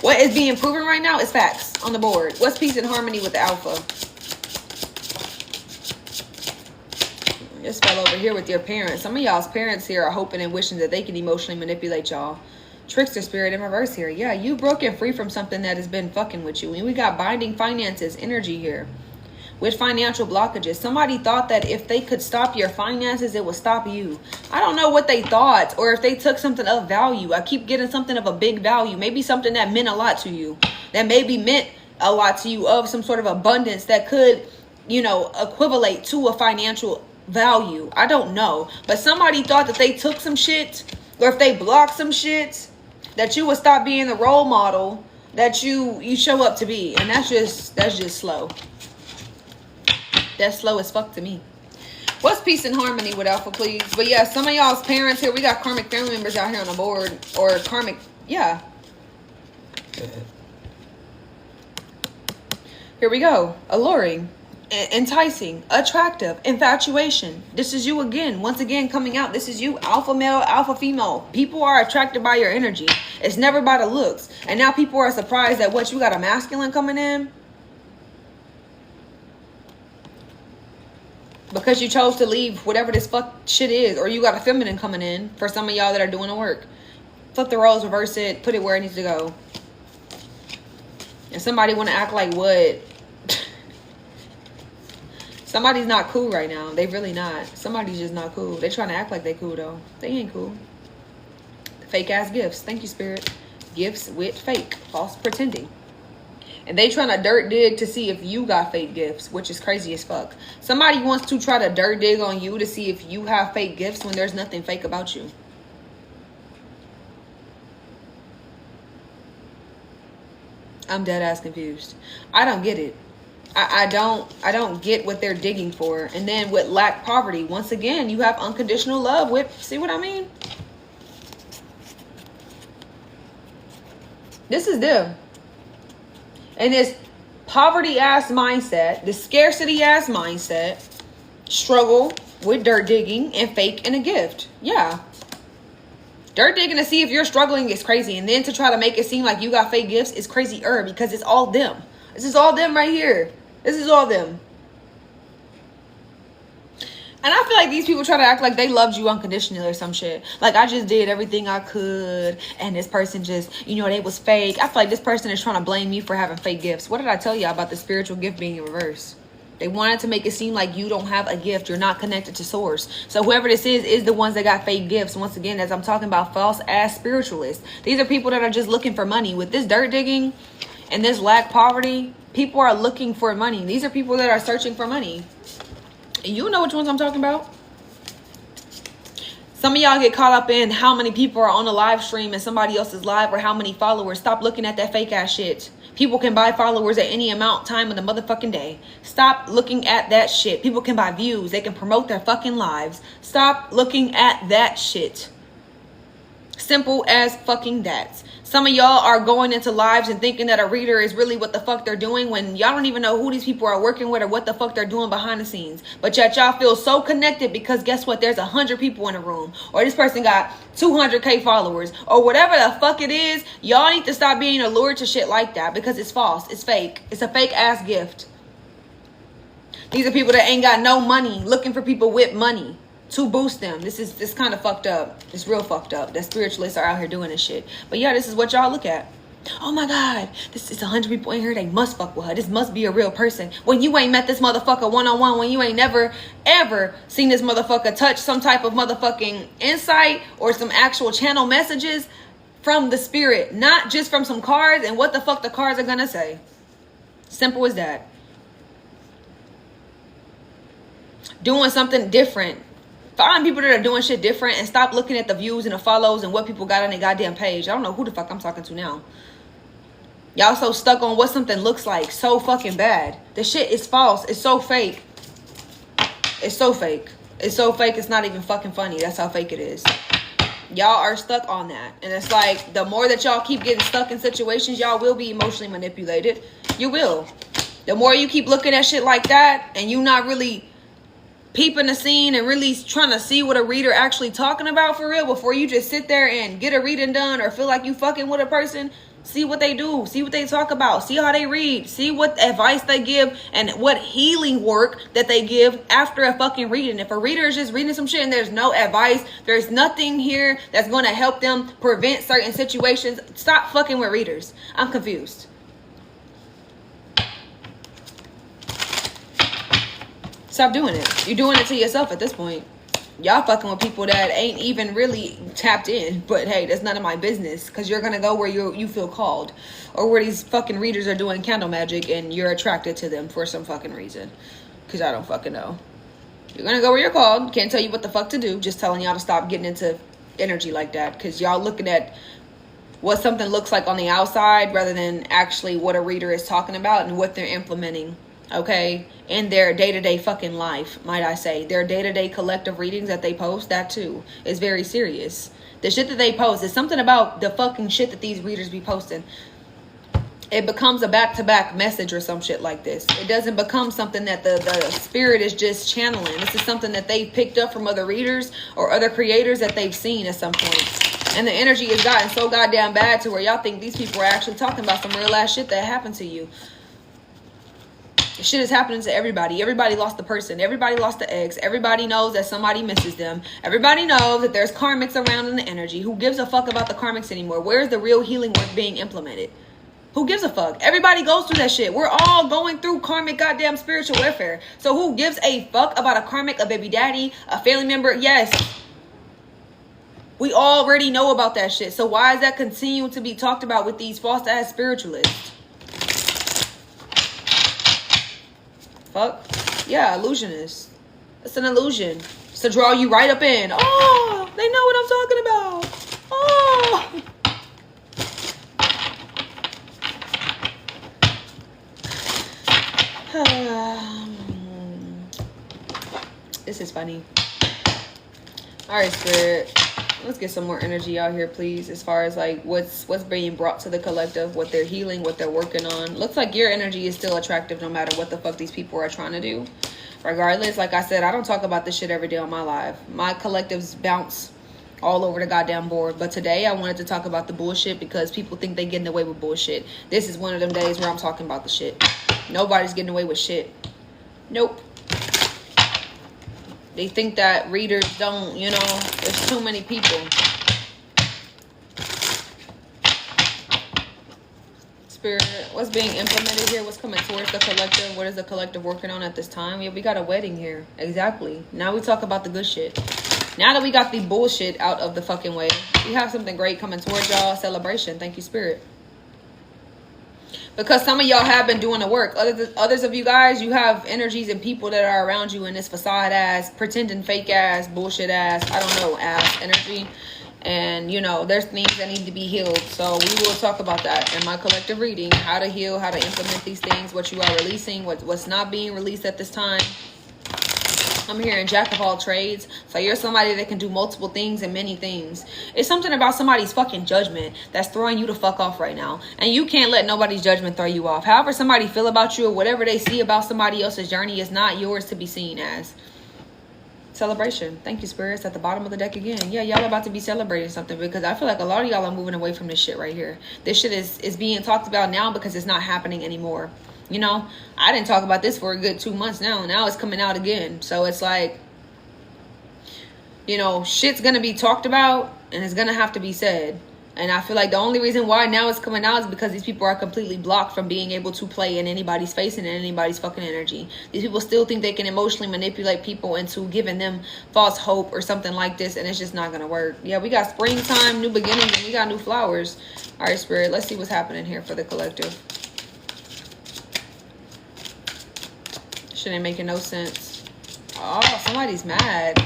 What is being proven right now is facts on the board. What's peace and harmony with the alpha? Just fell over here with your parents. Some of y'all's parents here are hoping and wishing that they can emotionally manipulate y'all. Trickster spirit in reverse here. Yeah, you broken free from something that has been fucking with you. And we got binding finances energy here with financial blockages. Somebody thought that if they could stop your finances, it would stop you. I don't know what they thought, or if they took something of value. I keep getting something of a big value. Maybe something that meant a lot to you. That maybe meant a lot to you, of some sort of abundance that could, you know, equivalent to a financial value. I don't know, but somebody thought that they took some shit, or if they blocked some shit, that you would stop being the role model that you show up to be. And that's just slow. That's slow as fuck to me. What's peace and harmony with alpha, please? But yeah, some of y'all's parents here, we got karmic family members out here on the board, or karmic, yeah. Here we go. Alluring, enticing, attractive, infatuation. This is you again. Once again coming out. This is you, alpha male, alpha female. People are attracted by your energy. It's never by the looks. And now people are surprised that what, you got a masculine coming in? Because you chose to leave whatever this fuck shit is. Or you got a feminine coming in for some of y'all that are doing the work. Flip the roles, reverse it, put it where it needs to go. And somebody want to act like what? Somebody's not cool right now. They really not. Somebody's just not cool. They trying to act like they cool though. They ain't cool. Fake ass gifts. Thank you, Spirit. Gifts with fake. False pretending. And they trying to dirt dig to see if you got fake gifts, which is crazy as fuck. Somebody wants to try to dirt dig on you to see if you have fake gifts when there's nothing fake about you. I'm dead ass confused. I don't get it. I don't get what they're digging for. And then with lack poverty, once again, you have unconditional love with, see what I mean? This is them. And this poverty ass mindset, the scarcity ass mindset, struggle with dirt digging and fake and a gift. Yeah. Dirt digging to see if you're struggling is crazy. And then to try to make it seem like you got fake gifts is crazy-er because it's all them. This is all them right here. This is all them. And I feel like these people try to act like they loved you unconditionally or some shit. Like, I just did everything I could. And this person just, you know, they was fake. I feel like this person is trying to blame me for having fake gifts. What did I tell you about the spiritual gift being in reverse? They wanted to make it seem like you don't have a gift. You're not connected to source. So whoever this is the ones that got fake gifts. Once again, as I'm talking about false ass spiritualists. These are people that are just looking for money. With this dirt digging and this lack poverty, people are looking for money. These are people that are searching for money. You know which ones I'm talking about. Some of y'all get caught up in how many people are on a live stream and somebody else's live or how many followers. Stop looking at that fake ass shit. People can buy followers at any amount time of the motherfucking day. Stop looking at that shit. People can buy views. They can promote their fucking lives. Stop looking at that shit. Simple as fucking that. Some of y'all are going into lives and thinking that a reader is really what the fuck they're doing when y'all don't even know who these people are working with or what the fuck they're doing behind the scenes. But yet y'all feel so connected because guess what? There's 100 people in a room, or this person got 200K followers, or whatever the fuck it is. Y'all need to stop being allured to shit like that because it's false. It's fake. It's a fake ass gift. These are people that ain't got no money looking for people with money to boost them. This kind of fucked up. It's real fucked up that spiritualists are out here doing this shit. But yeah, this is what y'all look at. Oh my God, this is 100 people in here. They must fuck with her. This must be a real person. When you ain't met this motherfucker one-on-one, when you ain't never ever seen this motherfucker touch some type of motherfucking insight or some actual channel messages from the spirit, not just from some cards and what the fuck the cards are gonna say. Simple as that. Doing something different. Find people that are doing shit different and stop looking at the views and the follows and what people got on their goddamn page. I don't know who the fuck I'm talking to now. Y'all so stuck on what something looks like. So fucking bad. The shit is false. It's so fake. It's so fake. It's so fake it's not even fucking funny. That's how fake it is. Y'all are stuck on that. And it's like the more that y'all keep getting stuck in situations, y'all will be emotionally manipulated. You will. The more you keep looking at shit like that and you not really peeping the scene and really trying to see what a reader actually talking about for real before you just sit there and get a reading done or feel like you fucking with a person. See what they do. See what they talk about. See how they read. See what advice they give and what healing work that they give after a fucking reading. If a reader is just reading some shit and there's no advice, there's nothing here that's going to help them prevent certain situations, stop fucking with readers. I'm confused. Stop doing it. You're doing it to yourself at this point. Y'all fucking with people that ain't even really tapped in. But hey, that's none of my business. Because you're going to go where you feel called. Or where these fucking readers are doing candle magic and you're attracted to them for some fucking reason. Because I don't fucking know. You're going to go where you're called. Can't tell you what the fuck to do. Just telling y'all to stop getting into energy like that. Because y'all looking at what something looks like on the outside rather than actually what a reader is talking about and what they're implementing. Okay, in their day-to-day fucking life, might I say. Their day-to-day collective readings that they post, that too is very serious. The shit that they post is something about the fucking shit that these readers be posting. It becomes a back-to-back message or some shit like this. It doesn't become something that the spirit is just channeling. This is something that they've picked up from other readers or other creators that they've seen at some point. And the energy has gotten so goddamn bad to where y'all think these people are actually talking about some real ass shit that happened to you. Shit is happening to everybody. Everybody lost a person. Everybody lost an ex. Everybody knows that somebody misses them. Everybody knows that there's karmics around in the energy. Who gives a fuck about the karmics anymore? Where's the real healing work being implemented? Who gives a fuck? Everybody goes through that shit. We're all going through karmic goddamn spiritual warfare. So who gives a fuck about a karmic, a baby daddy, a family member? Yes. We already know about that shit. So why is that continuing to be talked about with these false ass spiritualists? Fuck. Yeah, illusionist. It's an illusion. It's to draw you right up in. Oh, they know what I'm talking about. Oh. This is funny. All right, Spirit. Let's get some more energy out here, please, as far as like what's being brought to the collective, what they're healing, what they're working on. Looks like your energy is still attractive no matter what the fuck these people are trying to do. Regardless, like I said, I don't talk about this shit every day on my live. My collectives bounce all over the goddamn board. But today I wanted to talk about the bullshit because people think they're getting away with bullshit. This is one of them days where I'm talking about the shit. Nobody's getting away with shit. Nope. They think that readers don't, you know, there's too many people. Spirit, what's being implemented here? What's coming towards the collective? What is the collective working on at this time? Yeah, we got a wedding here. Exactly. Now we talk about the good shit. Now that we got the bullshit out of the fucking way, we have something great coming towards y'all. Celebration. Thank you, Spirit. Because some of y'all have been doing the work. Others of you guys, you have energies and people that are around you in this facade ass, pretending fake ass, bullshit ass, I don't know, ass energy. And, you know, there's things that need to be healed. So we will talk about that in my collective reading. How to heal, how to implement these things, what you are releasing, what's not being released at this time. I'm hearing jack of all trades. So you're somebody that can do multiple things and many things. It's something about somebody's fucking judgment that's throwing you the fuck off right now. And you can't let nobody's judgment throw you off. However somebody feel about you or whatever they see about somebody else's journey is not yours to be seen as. Celebration. Thank you, spirits. At the bottom of the deck again. Yeah, y'all about to be celebrating something because I feel like a lot of y'all are moving away from this shit right here. This shit is being talked about now because it's not happening anymore. You know, I didn't talk about this for a good 2 months now. Now it's coming out again. So it's like, you know, shit's going to be talked about and it's going to have to be said. And I feel like the only reason why now it's coming out is because these people are completely blocked from being able to play in anybody's face and in anybody's fucking energy. These people still think they can emotionally manipulate people into giving them false hope or something like this. And it's just not going to work. Yeah, we got springtime, new beginnings, and we got new flowers. All right, Spirit, let's see what's happening here for the collective. Shit ain't making no sense. Oh, somebody's mad.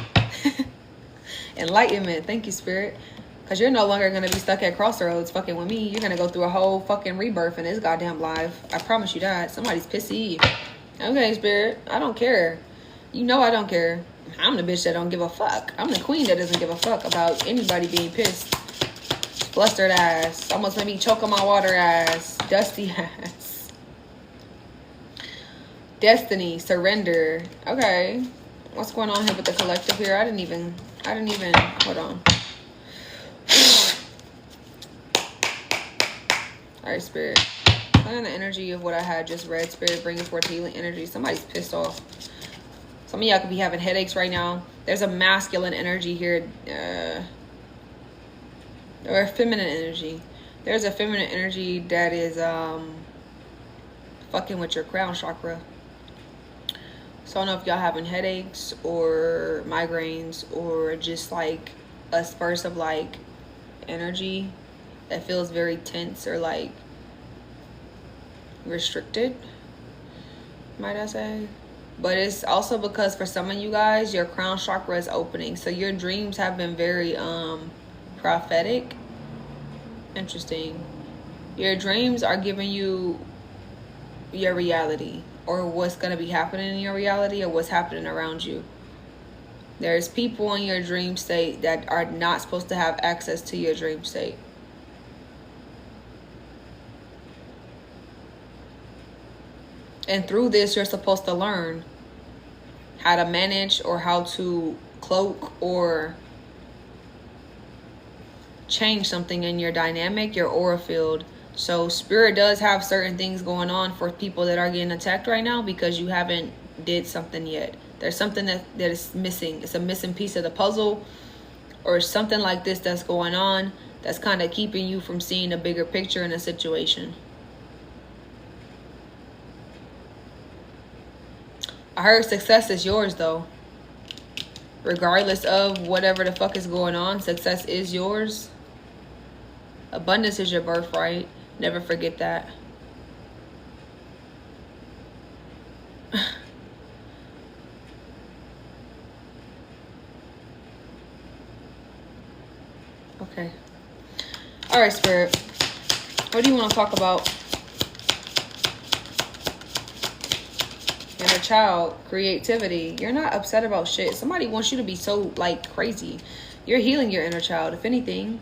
Enlightenment. Thank you, Spirit. Because you're no longer going to be stuck at crossroads fucking with me. You're going to go through a whole fucking rebirth in this goddamn life. I promise you that. Somebody's pissy. Okay, Spirit. I don't care. You know I don't care. I'm the bitch that don't give a fuck. I'm the queen that doesn't give a fuck about anybody being pissed. Flustered ass. Almost made me choke on my water ass. Dusty ass. Destiny, surrender. Okay. What's going on here with the collective here? I didn't even, hold on. All right, Spirit. Playing the energy of what I had just read. Spirit, bringing forth healing energy. Somebody's pissed off. Some of y'all could be having headaches right now. There's a masculine energy here. Or a feminine energy. There's a feminine energy that is fucking with your crown chakra. So I don't know if y'all having headaches or migraines or just like a spurt of like energy that feels very tense or like restricted, might I say. But it's also because for some of you guys, your crown chakra is opening. So your dreams have been very prophetic. Interesting. Your dreams are giving you your reality. Or what's going to be happening in your reality or what's happening around you. There's people in your dream state that are not supposed to have access to your dream state. And through this, you're supposed to learn how to manage or how to cloak or change something in your dynamic, your aura field, So Spirit does have certain things going on for people that are getting attacked right now because you haven't did something yet. There's something that is missing. It's a missing piece of the puzzle or something like this that's going on that's kind of keeping you from seeing a bigger picture in a situation. I heard success is yours though. Regardless of whatever the fuck is going on, success is yours. Abundance is your birthright. Never forget that. Okay. All right, Spirit. What do you want to talk about? Inner child, creativity. You're not upset about shit. Somebody wants you to be so, like, crazy. You're healing your inner child, if anything.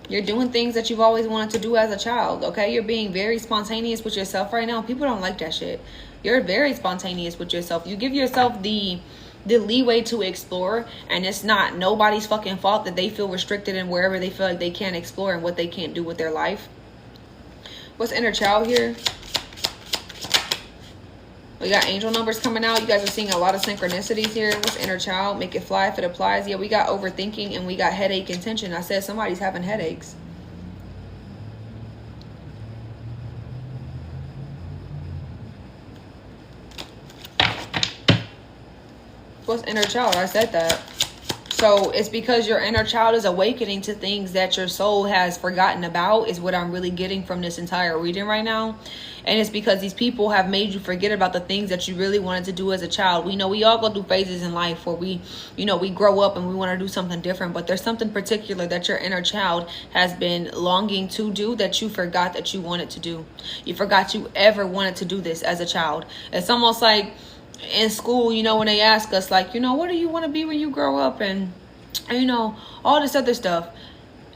You're doing things that you've always wanted to do as a child, okay? You're being very spontaneous with yourself right now. People don't like that shit. You're very spontaneous with yourself. You give yourself the leeway to explore, and it's not nobody's fucking fault that they feel restricted in wherever they feel like they can't explore and what they can't do with their life. What's inner child here? We got angel numbers coming out. You guys are seeing a lot of synchronicities here. What's inner child? Make it fly if it applies. Yeah, we got overthinking and we got headache and tension. I said somebody's having headaches. What's inner child? I said that. So it's because your inner child is awakening to things that your soul has forgotten about is what I'm really getting from this entire reading right now. And it's because these people have made you forget about the things that you really wanted to do as a child. We know we all go through phases in life where we grow up and we want to do something different. But there's something particular that your inner child has been longing to do that you forgot that you wanted to do. You forgot you ever wanted to do this as a child. It's almost like in school, when they ask us, like, what do you want to be when you grow up? And all this other stuff.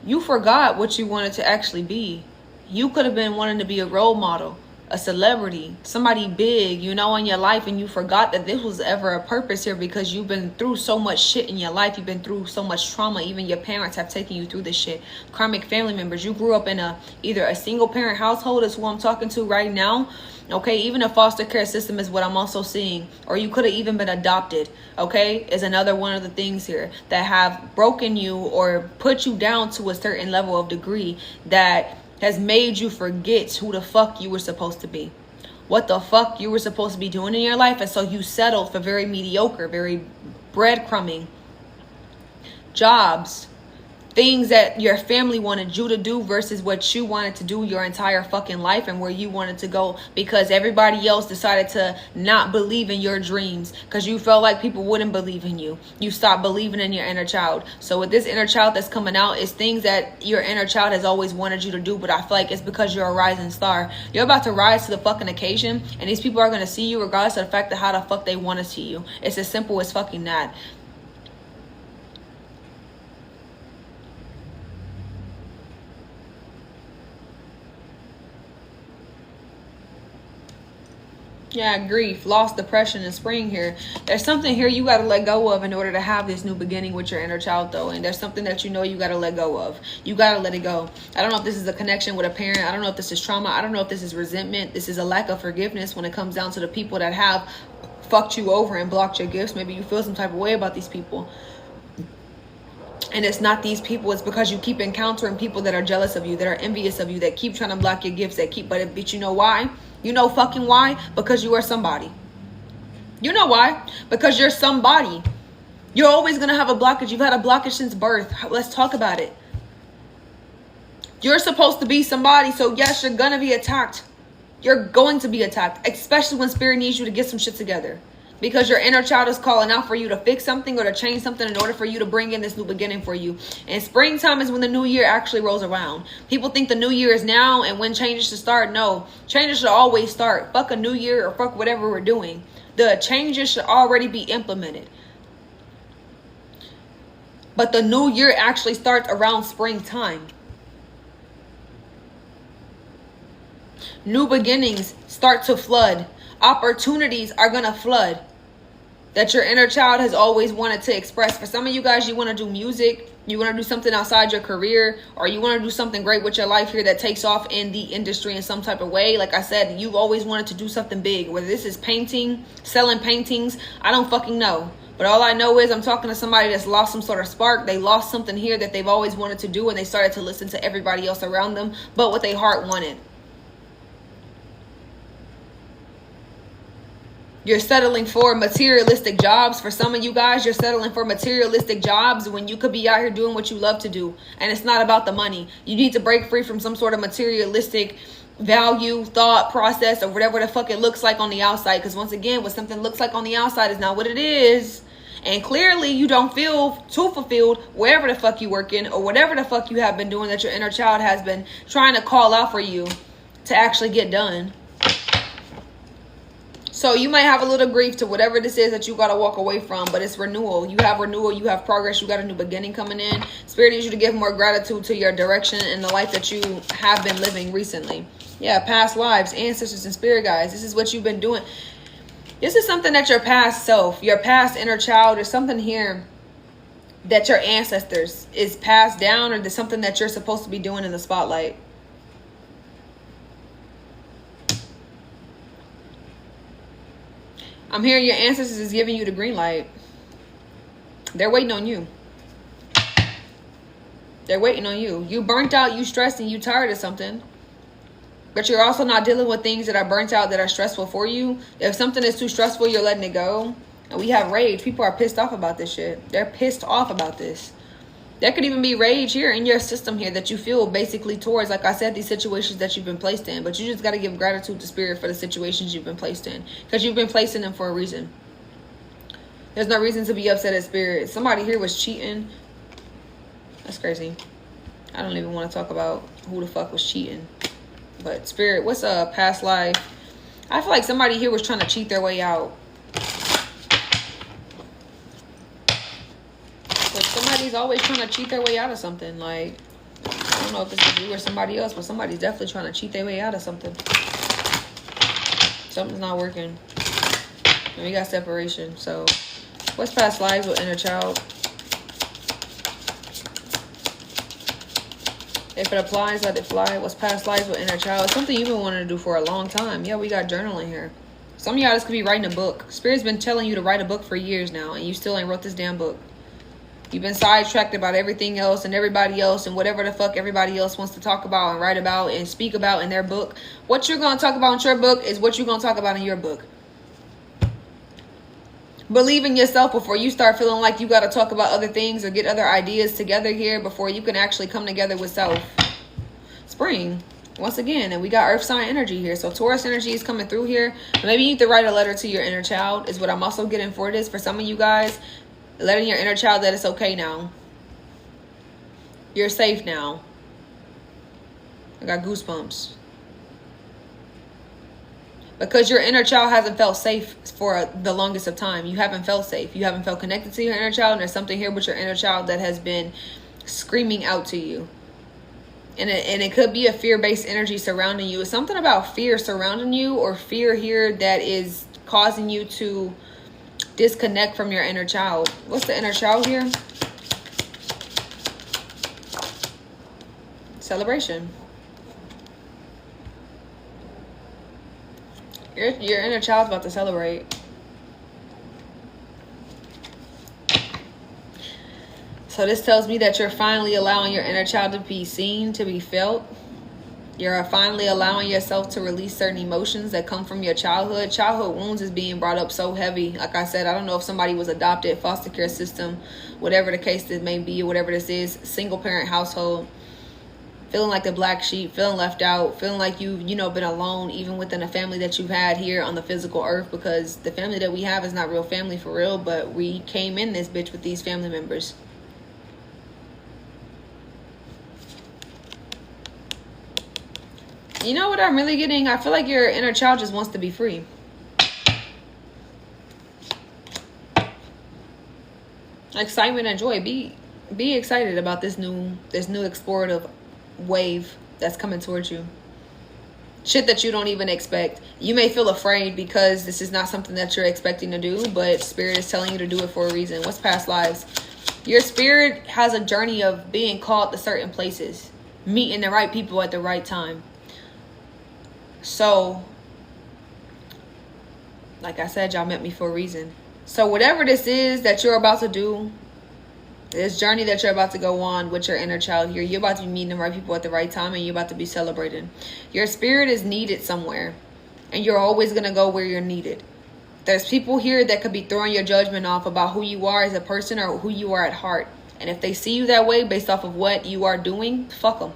You forgot what you wanted to actually be. You could have been wanting to be a role model, a celebrity, somebody big, in your life, and you forgot that this was ever a purpose here because you've been through so much shit in your life. You've been through so much trauma. Even your parents have taken you through this shit. Karmic family members. You grew up in either a single parent household, is who I'm talking to right now. Okay, even a foster care system is what I'm also seeing. Or you could have even been adopted. Okay, is another one of the things here that have broken you or put you down to a certain level of degree that has made you forget who the fuck you were supposed to be. What the fuck you were supposed to be doing in your life. And so you settled for very mediocre, very breadcrumbing jobs. Things that your family wanted you to do versus what you wanted to do your entire fucking life and where you wanted to go, because everybody else decided to not believe in your dreams because you felt like people wouldn't believe in you. You stopped believing in your inner child. So with this inner child that's coming out, is things that your inner child has always wanted you to do, but I feel like it's because you're a rising star. You're about to rise to the fucking occasion, and these people are going to see you regardless of the fact of how the fuck they want to see you. It's as simple as fucking that. Yeah, grief, loss, depression, and spring here. There's something here you got to let go of in order to have this new beginning with your inner child, though. And there's something that you got to let go of. You got to let it go. I don't know if this is a connection with a parent. I don't know if this is trauma. I don't know if this is resentment. This is a lack of forgiveness when it comes down to the people that have fucked you over and blocked your gifts. Maybe you feel some type of way about these people. And it's not these people. It's because you keep encountering people that are jealous of you, that are envious of you, that keep trying to block your gifts, but you know why? You know fucking why? Because you are somebody. You know why? Because you're somebody. You're always going to have a blockage. You've had a blockage since birth. Let's talk about it. You're supposed to be somebody. So yes, you're going to be attacked. You're going to be attacked. Especially when spirit needs you to get some shit together. Because your inner child is calling out for you to fix something or to change something in order for you to bring in this new beginning for you. And springtime is when the new year actually rolls around. People think the new year is now and when changes should start. No, changes should always start. Fuck a new year or fuck whatever we're doing. The changes should already be implemented. But the new year actually starts around springtime. New beginnings start to flood. Opportunities are going to flood that your inner child has always wanted to express. For some of you guys, you want to do music. You want to do something outside your career, or you want to do something great with your life here that takes off in the industry in some type of way. Like I said, you've always wanted to do something big, whether this is painting, selling paintings, I don't fucking know. But all I know is I'm talking to somebody that's lost some sort of spark. They lost something here that they've always wanted to do, and they started to listen to everybody else around them, but what their heart wanted. You're settling for materialistic jobs. For some of you guys, you're settling for materialistic jobs when you could be out here doing what you love to do. And it's not about the money. You need to break free from some sort of materialistic value, thought process, or whatever the fuck it looks like on the outside. Because once again, what something looks like on the outside is not what it is. And clearly you don't feel too fulfilled wherever the fuck you working, or whatever the fuck you have been doing that your inner child has been trying to call out for you to actually get done. So you might have a little grief to whatever this is that you got to walk away from, but it's renewal. You have renewal, you have progress, you got a new beginning coming in. Spirit needs you to give more gratitude to your direction and the life that you have been living recently. Yeah, past lives, ancestors, and spirit guides. This is what you've been doing. This is something that your past self, your past inner child, or something here that your ancestors is passed down, or there's something that you're supposed to be doing in the spotlight. I'm hearing your ancestors is giving you the green light. They're waiting on you. They're waiting on you. You burnt out, you stressed, and you tired of something. But you're also not dealing with things that are burnt out, that are stressful for you. If something is too stressful, you're letting it go. And we have rage. People are pissed off about this shit. They're pissed off about this. There could even be rage here in your system here that you feel basically towards, like I said, these situations that you've been placed in. But you just got to give gratitude to spirit for the situations you've been placed in, because you've been placed in them for a reason. There's no reason to be upset at spirit. Somebody here was cheating. That's crazy. I don't even want to talk about who the fuck was cheating. But spirit, what's a past life? I feel like somebody here was trying to cheat their way out. Somebody's always trying to cheat their way out of something. Like, I don't know if it's you or somebody else, but somebody's definitely trying to cheat their way out of something. Something's not working. And we got separation. So, what's past lives with inner child? If it applies, let it fly. What's past lives with inner child? It's something you've been wanting to do for a long time. Yeah, we got journaling here. Some of y'all just could be writing a book. Spirit's been telling you to write a book for years now, and you still ain't wrote this damn book. You've been sidetracked about everything else and everybody else and whatever the fuck everybody else wants to talk about and write about and speak about in their book. What you're going to talk about in your book is what you're going to talk about in your book. Believe in yourself before you start feeling like you got to talk about other things or get other ideas together here before you can actually come together with self. Spring, once again, and we got earth sign energy here. So Taurus energy is coming through here. Maybe you need to write a letter to your inner child is what I'm also getting for this. For some of you guys, letting your inner child that it's okay now. You're safe now. I got goosebumps. Because your inner child hasn't felt safe for the longest of time. You haven't felt safe. You haven't felt connected to your inner child. And there's something here with your inner child that has been screaming out to you. And it could be a fear-based energy surrounding you. It's something about fear surrounding you, or fear here that is causing you to disconnect from your inner child. What's the inner child here? Celebration. Your inner child's about to celebrate. So this tells me that you're finally allowing your inner child to be seen, to be felt. You're finally allowing yourself to release certain emotions that come from your childhood. Childhood wounds is being brought up so heavy. Like I said, I don't know if somebody was adopted, foster care system, whatever the case that may be, whatever this is, single parent household. Feeling like the black sheep, feeling left out, feeling like you've, been alone even within a family that you've had here on the physical earth, because the family that we have is not real family for real, but we came in this bitch with these family members. You know what I'm really getting? I feel like your inner child just wants to be free. Excitement and joy. Be excited about this new explorative wave that's coming towards you. Shit that you don't even expect. You may feel afraid because this is not something that you're expecting to do, but Spirit is telling you to do it for a reason. What's past lives Your spirit has a journey of being called to certain places, meeting the right people at the right time. So, like I said, y'all met me for a reason. So whatever this is that you're about to do, this journey that you're about to go on with your inner child here, you're about to be meeting the right people at the right time, and you're about to be celebrating. Your spirit is needed somewhere, and you're always going to go where you're needed. There's people here that could be throwing your judgment off about who you are as a person or who you are at heart. And if they see you that way based off of what you are doing, fuck them.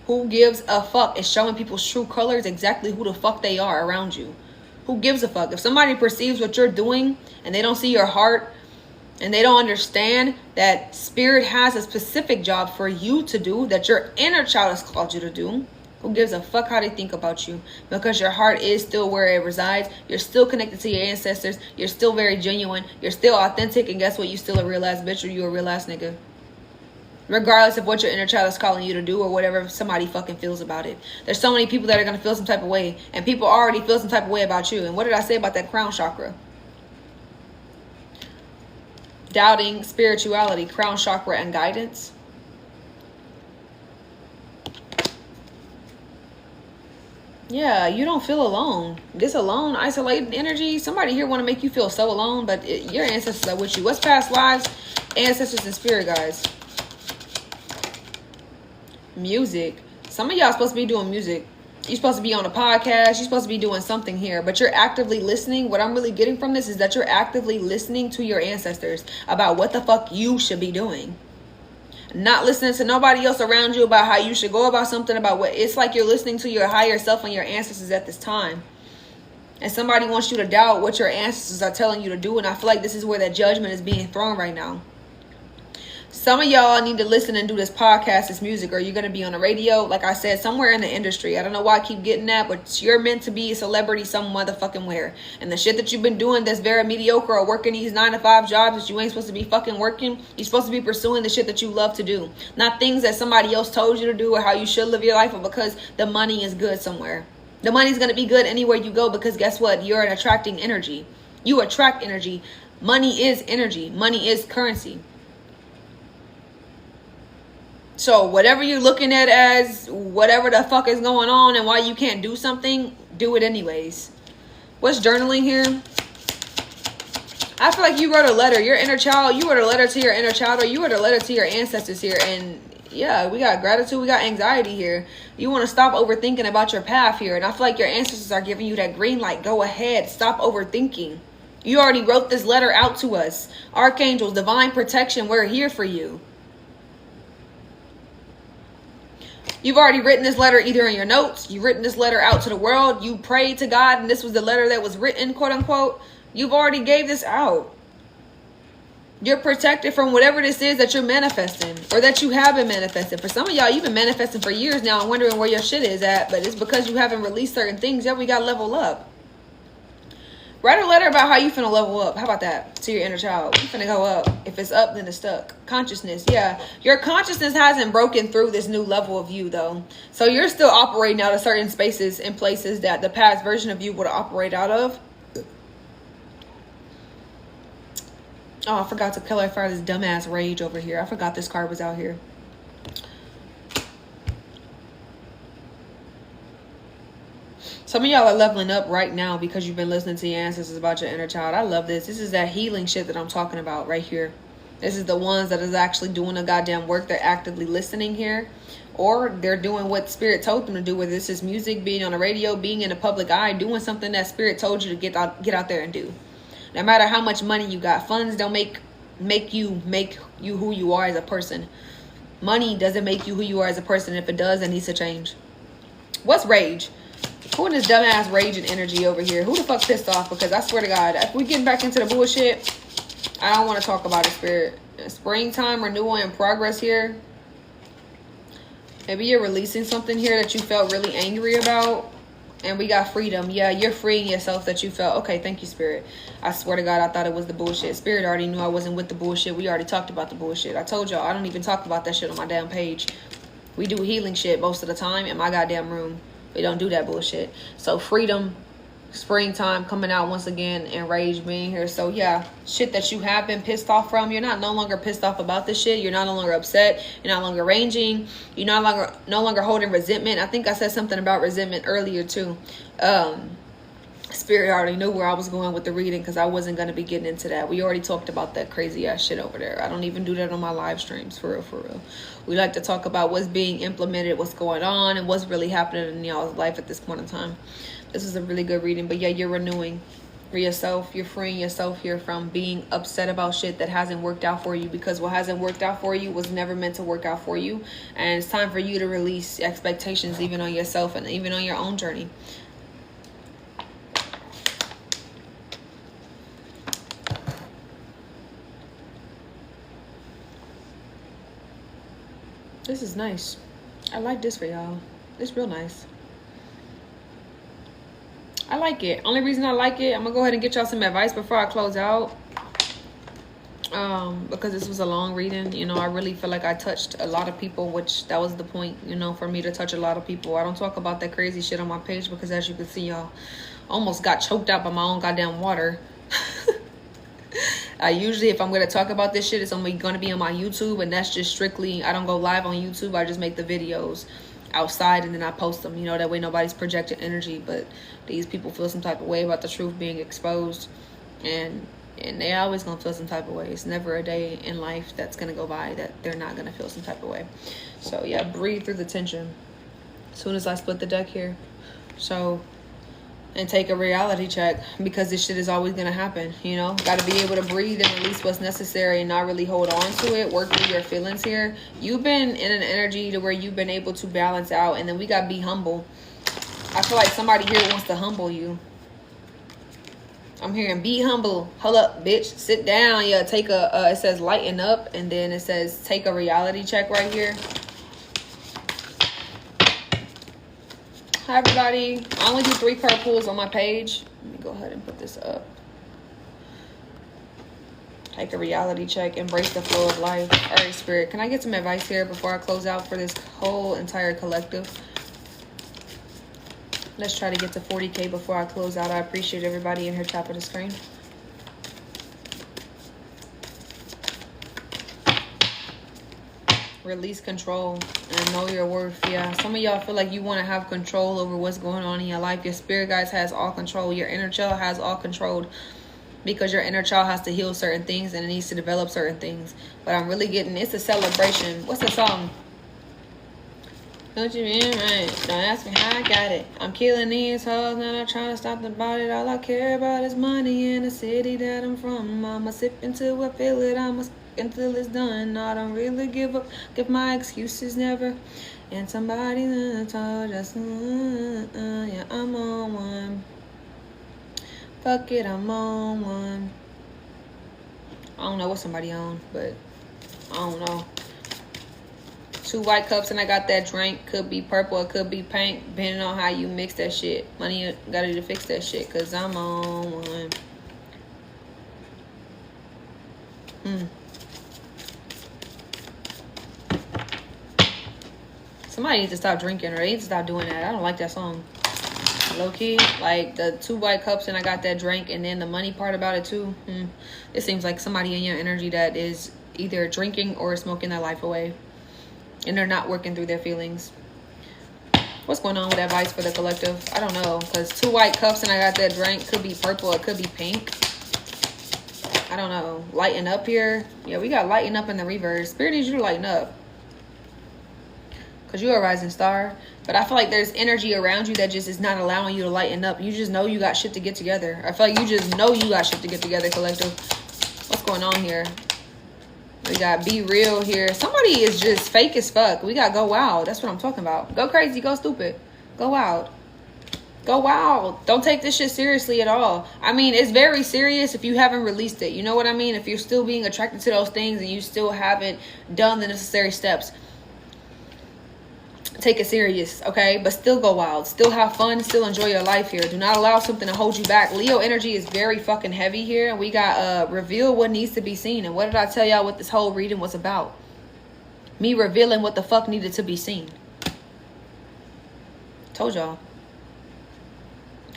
Who gives a fuck? Is showing people's true colors exactly who the fuck they are around you. Who gives a fuck? If somebody perceives what you're doing and they don't see your heart and they don't understand that spirit has a specific job for you to do, that your inner child has called you to do, who gives a fuck how they think about you? Because your heart is still where it resides. You're still connected to your ancestors. You're still very genuine. You're still authentic. And guess what? You still a real ass bitch, or you a real ass nigga. Regardless of what your inner child is calling you to do or whatever somebody fucking feels about it. There's so many people that are going to feel some type of way. And people already feel some type of way about you. And what did I say about that crown chakra? Doubting spirituality, crown chakra, and guidance. Yeah, you don't feel alone. This alone, isolated energy, somebody here want to make you feel so alone, but your ancestors are with you. What's past lives? Ancestors and spirit guides. Music. Some of y'all supposed to be doing music. You're supposed to be on a podcast. You're supposed to be doing something here, but you're actively listening. What I'm really getting from this is that you're actively listening to your ancestors about what the fuck you should be doing. Not listening to nobody else around you about how you should go about something, about what it's like. You're listening to your higher self and your ancestors at this time. And somebody wants you to doubt what your ancestors are telling you to do. And I feel like this is where that judgment is being thrown right now. Some of y'all need to listen and do this podcast, this music, or you're going to be on the radio. Like I said, somewhere in the industry. I don't know why I keep getting that, but you're meant to be a celebrity some motherfucking where. And the shit that you've been doing that's very mediocre, or working these 9-to-5 jobs that you ain't supposed to be fucking working, you're supposed to be pursuing the shit that you love to do. Not things that somebody else told you to do or how you should live your life, or because the money is good somewhere. The money's going to be good anywhere you go, because guess what? You're an attracting energy. You attract energy. Money is energy. Money is currency. So whatever you're looking at as whatever the fuck is going on and why you can't do something, do it anyways. What's journaling here? I feel like you wrote a letter. Your inner child, you wrote a letter to your inner child, or you wrote a letter to your ancestors here. And yeah, we got gratitude. We got anxiety here. You want to stop overthinking about your path here. And I feel like your ancestors are giving you that green light. Go ahead. Stop overthinking. You already wrote this letter out to us. Archangels, divine protection, we're here for you. You've already written this letter either in your notes. You've written this letter out to the world. You prayed to God and this was the letter that was written, quote unquote. You've already gave this out. You're protected from whatever this is that you're manifesting, or that you have been manifesting. For some of y'all, you've been manifesting for years now and wondering where your shit is at. But it's because you haven't released certain things. Yeah, we got to level up. Write a letter about how you finna level up. How about that? To your inner child. You finna go up. If it's up, then it's stuck. Consciousness. Yeah. Your consciousness hasn't broken through this new level of you, though. So you're still operating out of certain spaces and places that the past version of you would operate out of. Oh, I forgot to clarify this dumbass rage over here. I forgot this card was out here. Some of y'all are leveling up right now because you've been listening to your ancestors about your inner child. I love this. This is that healing shit that I'm talking about right here. This is the ones that is actually doing the goddamn work. They're actively listening here. Or they're doing what Spirit told them to do. Whether this is music, being on the radio, being in the public eye, doing something that Spirit told you to get out there and do. No matter how much money you got, funds don't make you who you are as a person. Money doesn't make you who you are as a person. If it does, it needs to change. What's rage? Who in this dumbass rage and energy over here? Who the fuck pissed off? Because I swear to God, if we getting back into the bullshit, I don't want to talk about it, Spirit. Springtime, renewal, and progress here. Maybe you're releasing something here that you felt really angry about. And we got freedom. Yeah, you're freeing yourself that you felt. Okay, thank you, Spirit. I swear to God, I thought it was the bullshit. Spirit already knew I wasn't with the bullshit. We already talked about the bullshit. I told y'all, I don't even talk about that shit on my damn page. We do healing shit most of the time in my goddamn room. We don't do that bullshit. So freedom, springtime coming out once again, and rage being here. So yeah, shit that you have been pissed off from, you're not no longer pissed off about this shit. You're not no longer upset. You're not longer raging. You're no longer holding resentment. I think I said something about resentment earlier too. Spirit already knew where I was going with the reading, because I wasn't going to be getting into that. We already talked about that crazy ass shit over there. I don't even do that on my live streams, for real, for real. We like to talk about what's being implemented, what's going on, and what's really happening in y'all's life at this point in time. This is a really good reading. But yeah, you're renewing for yourself. You're freeing yourself here from being upset about shit that hasn't worked out for you, because what hasn't worked out for you was never meant to work out for you. And it's time for you to release expectations, even on yourself and even on your own journey. This is nice. I like this for y'all. It's real nice. I like it. Only reason I like it, I'm gonna go ahead and get y'all some advice before I close out. Because this was a long reading. You know, I really feel like I touched a lot of people, which that was the point, you know, for me to touch a lot of people. I don't talk about that crazy shit on my page because, as you can see, y'all, almost got choked out by my own goddamn water. I usually, if I'm going to talk about this shit, it's only going to be on my YouTube, and that's just strictly, I don't go live on YouTube. I just make the videos outside and then I post them, you know, that way nobody's projecting energy. But these people feel some type of way about the truth being exposed, and they always going to feel some type of way. It's never a day in life that's going to go by that they're not going to feel some type of way. So yeah, breathe through the tension as soon as I split the deck here. So, and take a reality check, because this shit is always going to happen, you know. Got to be able to breathe and release what's necessary and not really hold on to it. Work through your feelings here. You've been in an energy to where you've been able to balance out, and then we got to be humble. I feel like somebody here wants to humble you. I'm hearing be humble. Hold up, bitch. Sit down. Yeah, take a, it says lighten up, and then it says take a reality check right here. Hi everybody, I only do 3 card pulls on my page. Let me go ahead and put this up. Take a reality check, embrace the flow of life. All right, Spirit, can I get some advice here before I close out for this whole entire collective? Let's try to get to 40K before I close out. I appreciate everybody in here, top of the screen. Release control and know your worth. Yeah, some of y'all feel like you want to have control over what's going on in your life. Your spirit guides has all control. Your inner child has all control, because your inner child has to heal certain things and it needs to develop certain things. But I'm really getting, it's a celebration. What's the song? Don't you mean right? Don't ask me how I got it. I'm killing these hoes, now I'm trying to stop the body. All I care about is money in the city that I'm from. I'ma sip until I feel it. I'ma until it's done. I don't really give up. Give my excuses never. And somebody told us, yeah, I'm on one. Fuck it, I'm on one. I don't know what somebody on, but I don't know. 2 white cups and I got that drink. Could be purple, it could be pink, depending on how you mix that shit. Money got to fix that shit, cause I'm on one. Somebody needs to stop drinking, or they need to stop doing that. I don't like that song. Low key, like the 2 white cups and I got that drink, and then the money part about it too. It seems like somebody in your energy that is either drinking or smoking their life away, and they're not working through their feelings. What's going on with advice for the collective? I don't know, because 2 white cups and I got that drink. Could be purple, it could be pink. I don't know. Lighten up here. Yeah, we got lighten up in the reverse. Spirit needs you to lighten up, because you're a rising star. But I feel like there's energy around you that just is not allowing you to lighten up. You just know you got shit to get together. I feel like you just know you got shit to get together, collective. What's going on here? We got be real here. Somebody is just fake as fuck. We got go wild. That's what I'm talking about. Go crazy, go stupid. Go wild. Go wild. Don't take this shit seriously at all. I mean, it's very serious if you haven't released it. You know what I mean? If you're still being attracted to those things and you still haven't done the necessary steps, take it serious, okay? But still go wild. Still have fun. Still enjoy your life here. Do not allow something to hold you back. Leo energy is very fucking heavy here. And we got reveal what needs to be seen. And what did I tell y'all what this whole reading was about? Me revealing what the fuck needed to be seen. Told y'all.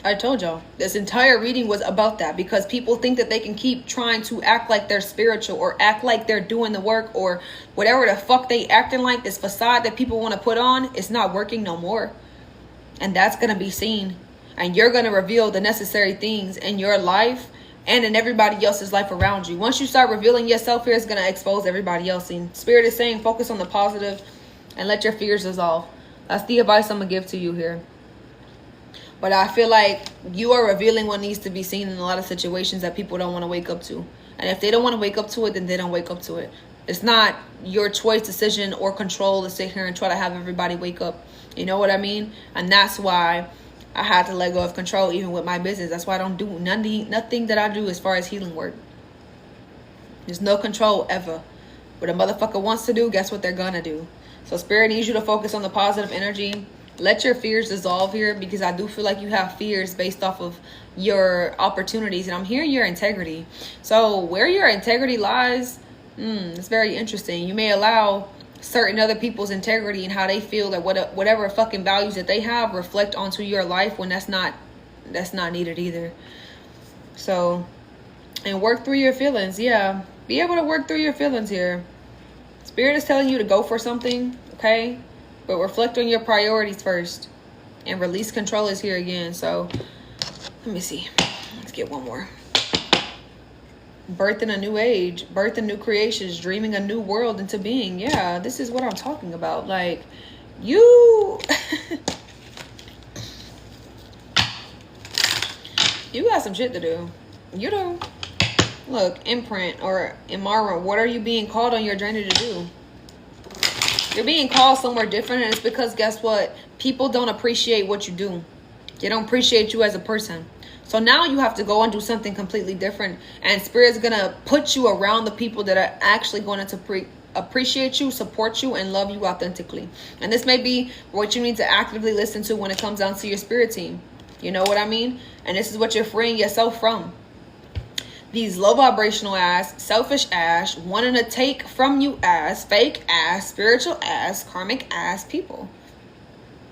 I told y'all, this entire reading was about that, because people think that they can keep trying to act like they're spiritual or act like they're doing the work or whatever the fuck they acting like. This facade that people want to put on, it's not working no more. And that's going to be seen. And you're going to reveal the necessary things in your life and in everybody else's life around you. Once you start revealing yourself here, it's going to expose everybody else. And Spirit is saying, focus on the positive and let your fears dissolve. That's the advice I'm going to give to you here. But I feel like you are revealing what needs to be seen in a lot of situations that people don't want to wake up to. And if they don't want to wake up to it, then they don't wake up to it. It's not your choice, decision, or control to sit here and try to have everybody wake up. You know what I mean? And that's why I had to let go of control even with my business. That's why I don't do nothing that I do as far as healing work. There's no control ever. What a motherfucker wants to do, guess what they're gonna do. So Spirit needs you to focus on the positive energy. Let your fears dissolve here, because I do feel like you have fears based off of your opportunities. And I'm hearing your integrity. So where your integrity lies, it's very interesting. You may allow certain other people's integrity and how they feel that whatever fucking values that they have reflect onto your life, when that's not needed either. So, and work through your feelings. Yeah, be able to work through your feelings here. Spirit is telling you to go for something, okay? But reflect on your priorities first. And release control is here again. So, let me see. Let's get one more. Birthing a new age. Birthing new creations. Dreaming a new world into being. Yeah, this is what I'm talking about. Like, you... you got some shit to do. You do. Look, imprint or Imara, what are you being called on your journey to do? You're being called somewhere different, and it's because, guess what? People don't appreciate what you do. They don't appreciate you as a person. So now you have to go and do something completely different. And Spirit's going to put you around the people that are actually going to appreciate you, support you, and love you authentically. And this may be what you need to actively listen to when it comes down to your spirit team. You know what I mean? And this is what you're freeing yourself from. These low vibrational ass, selfish ass, wanting to take from you ass, fake ass, spiritual ass, karmic ass people.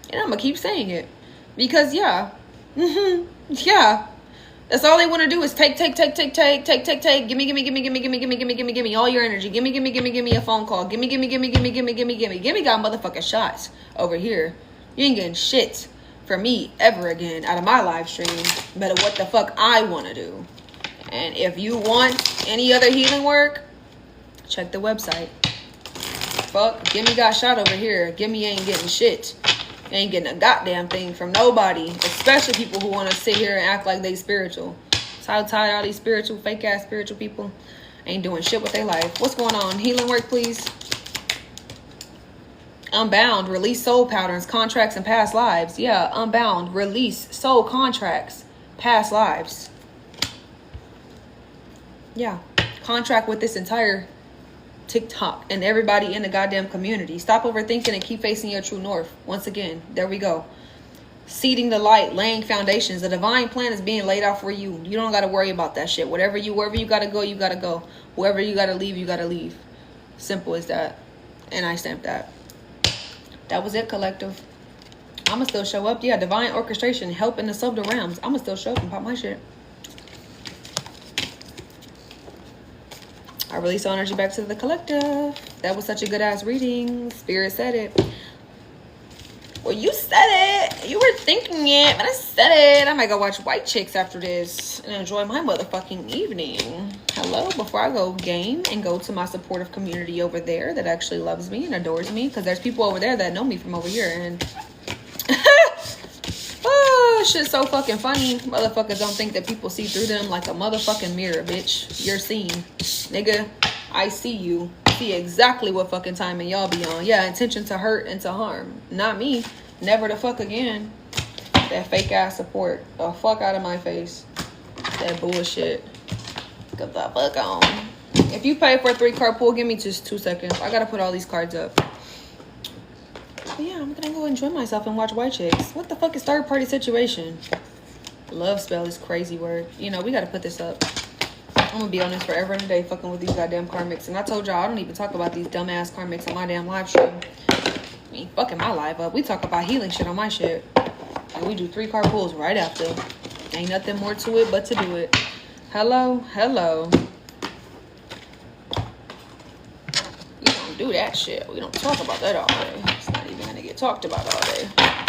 And I'm going to keep saying it. Because, yeah. Yeah. That's all they want to do is take. Gimme all your energy. Gimme a phone call. Gimme got motherfucking shots over here. You ain't getting shit from me ever again out of my live stream. No matter what the fuck I want to do. And if you want any other healing work, check the website. Fuck, Gimme got shot over here. Gimme ain't getting shit. Ain't getting a goddamn thing from nobody. Especially people who want to sit here and act like they spiritual. So tired all these spiritual, fake ass spiritual people ain't doing shit with their life. What's going on? Healing work, please. Unbound, release soul patterns, contracts, and past lives. Yeah, unbound, release soul contracts, past lives. Yeah, contract with this entire TikTok and everybody in the goddamn community. Stop overthinking and keep facing your true north. Once again, there we go. Seeding the light, laying foundations. The divine plan is being laid out for you. You don't got to worry about that shit. Wherever you got to go, you got to go. Wherever you got to leave, you got to leave. Simple as that. And I stamped that. That was it, collective. I'ma still show up. Yeah, divine orchestration, help in the subtle realms. I'ma still show up and pop my shit. I release all energy back to the collective. That was such a good ass reading. Spirit said it. Well, you said it. You were thinking it, but I said it. I might go watch White Chicks after this and enjoy my motherfucking evening. Hello, before I go game and go to my supportive community over there that actually loves me and adores me, because there's people over there that know me from over here, and oh, shit's so fucking funny. Motherfuckers don't think that people see through them like a motherfucking mirror, bitch. You're seen. Nigga, I see you. See exactly what fucking timing y'all be on. Yeah, intention to hurt and to harm. Not me. Never the fuck again. That fake ass support. The fuck out of my face. That bullshit. Get the fuck on. If you pay for a 3-card pool, give me just 2 seconds. I gotta put all these cards up. But yeah, I'm gonna go enjoy myself and watch White Chicks. What the fuck is third party situation? Love spell is crazy word. You know, we gotta put this up. I'm gonna be on this forever and a day fucking with these goddamn karmics. And I told y'all I don't even talk about these dumbass karmics on my damn live stream. I mean, fucking my live up. We talk about healing shit on my shit. And we do 3-card pulls right after. Ain't nothing more to it but to do it. Hello, hello. We don't do that shit. We don't talk about that all day. It's not even gonna get talked about all day.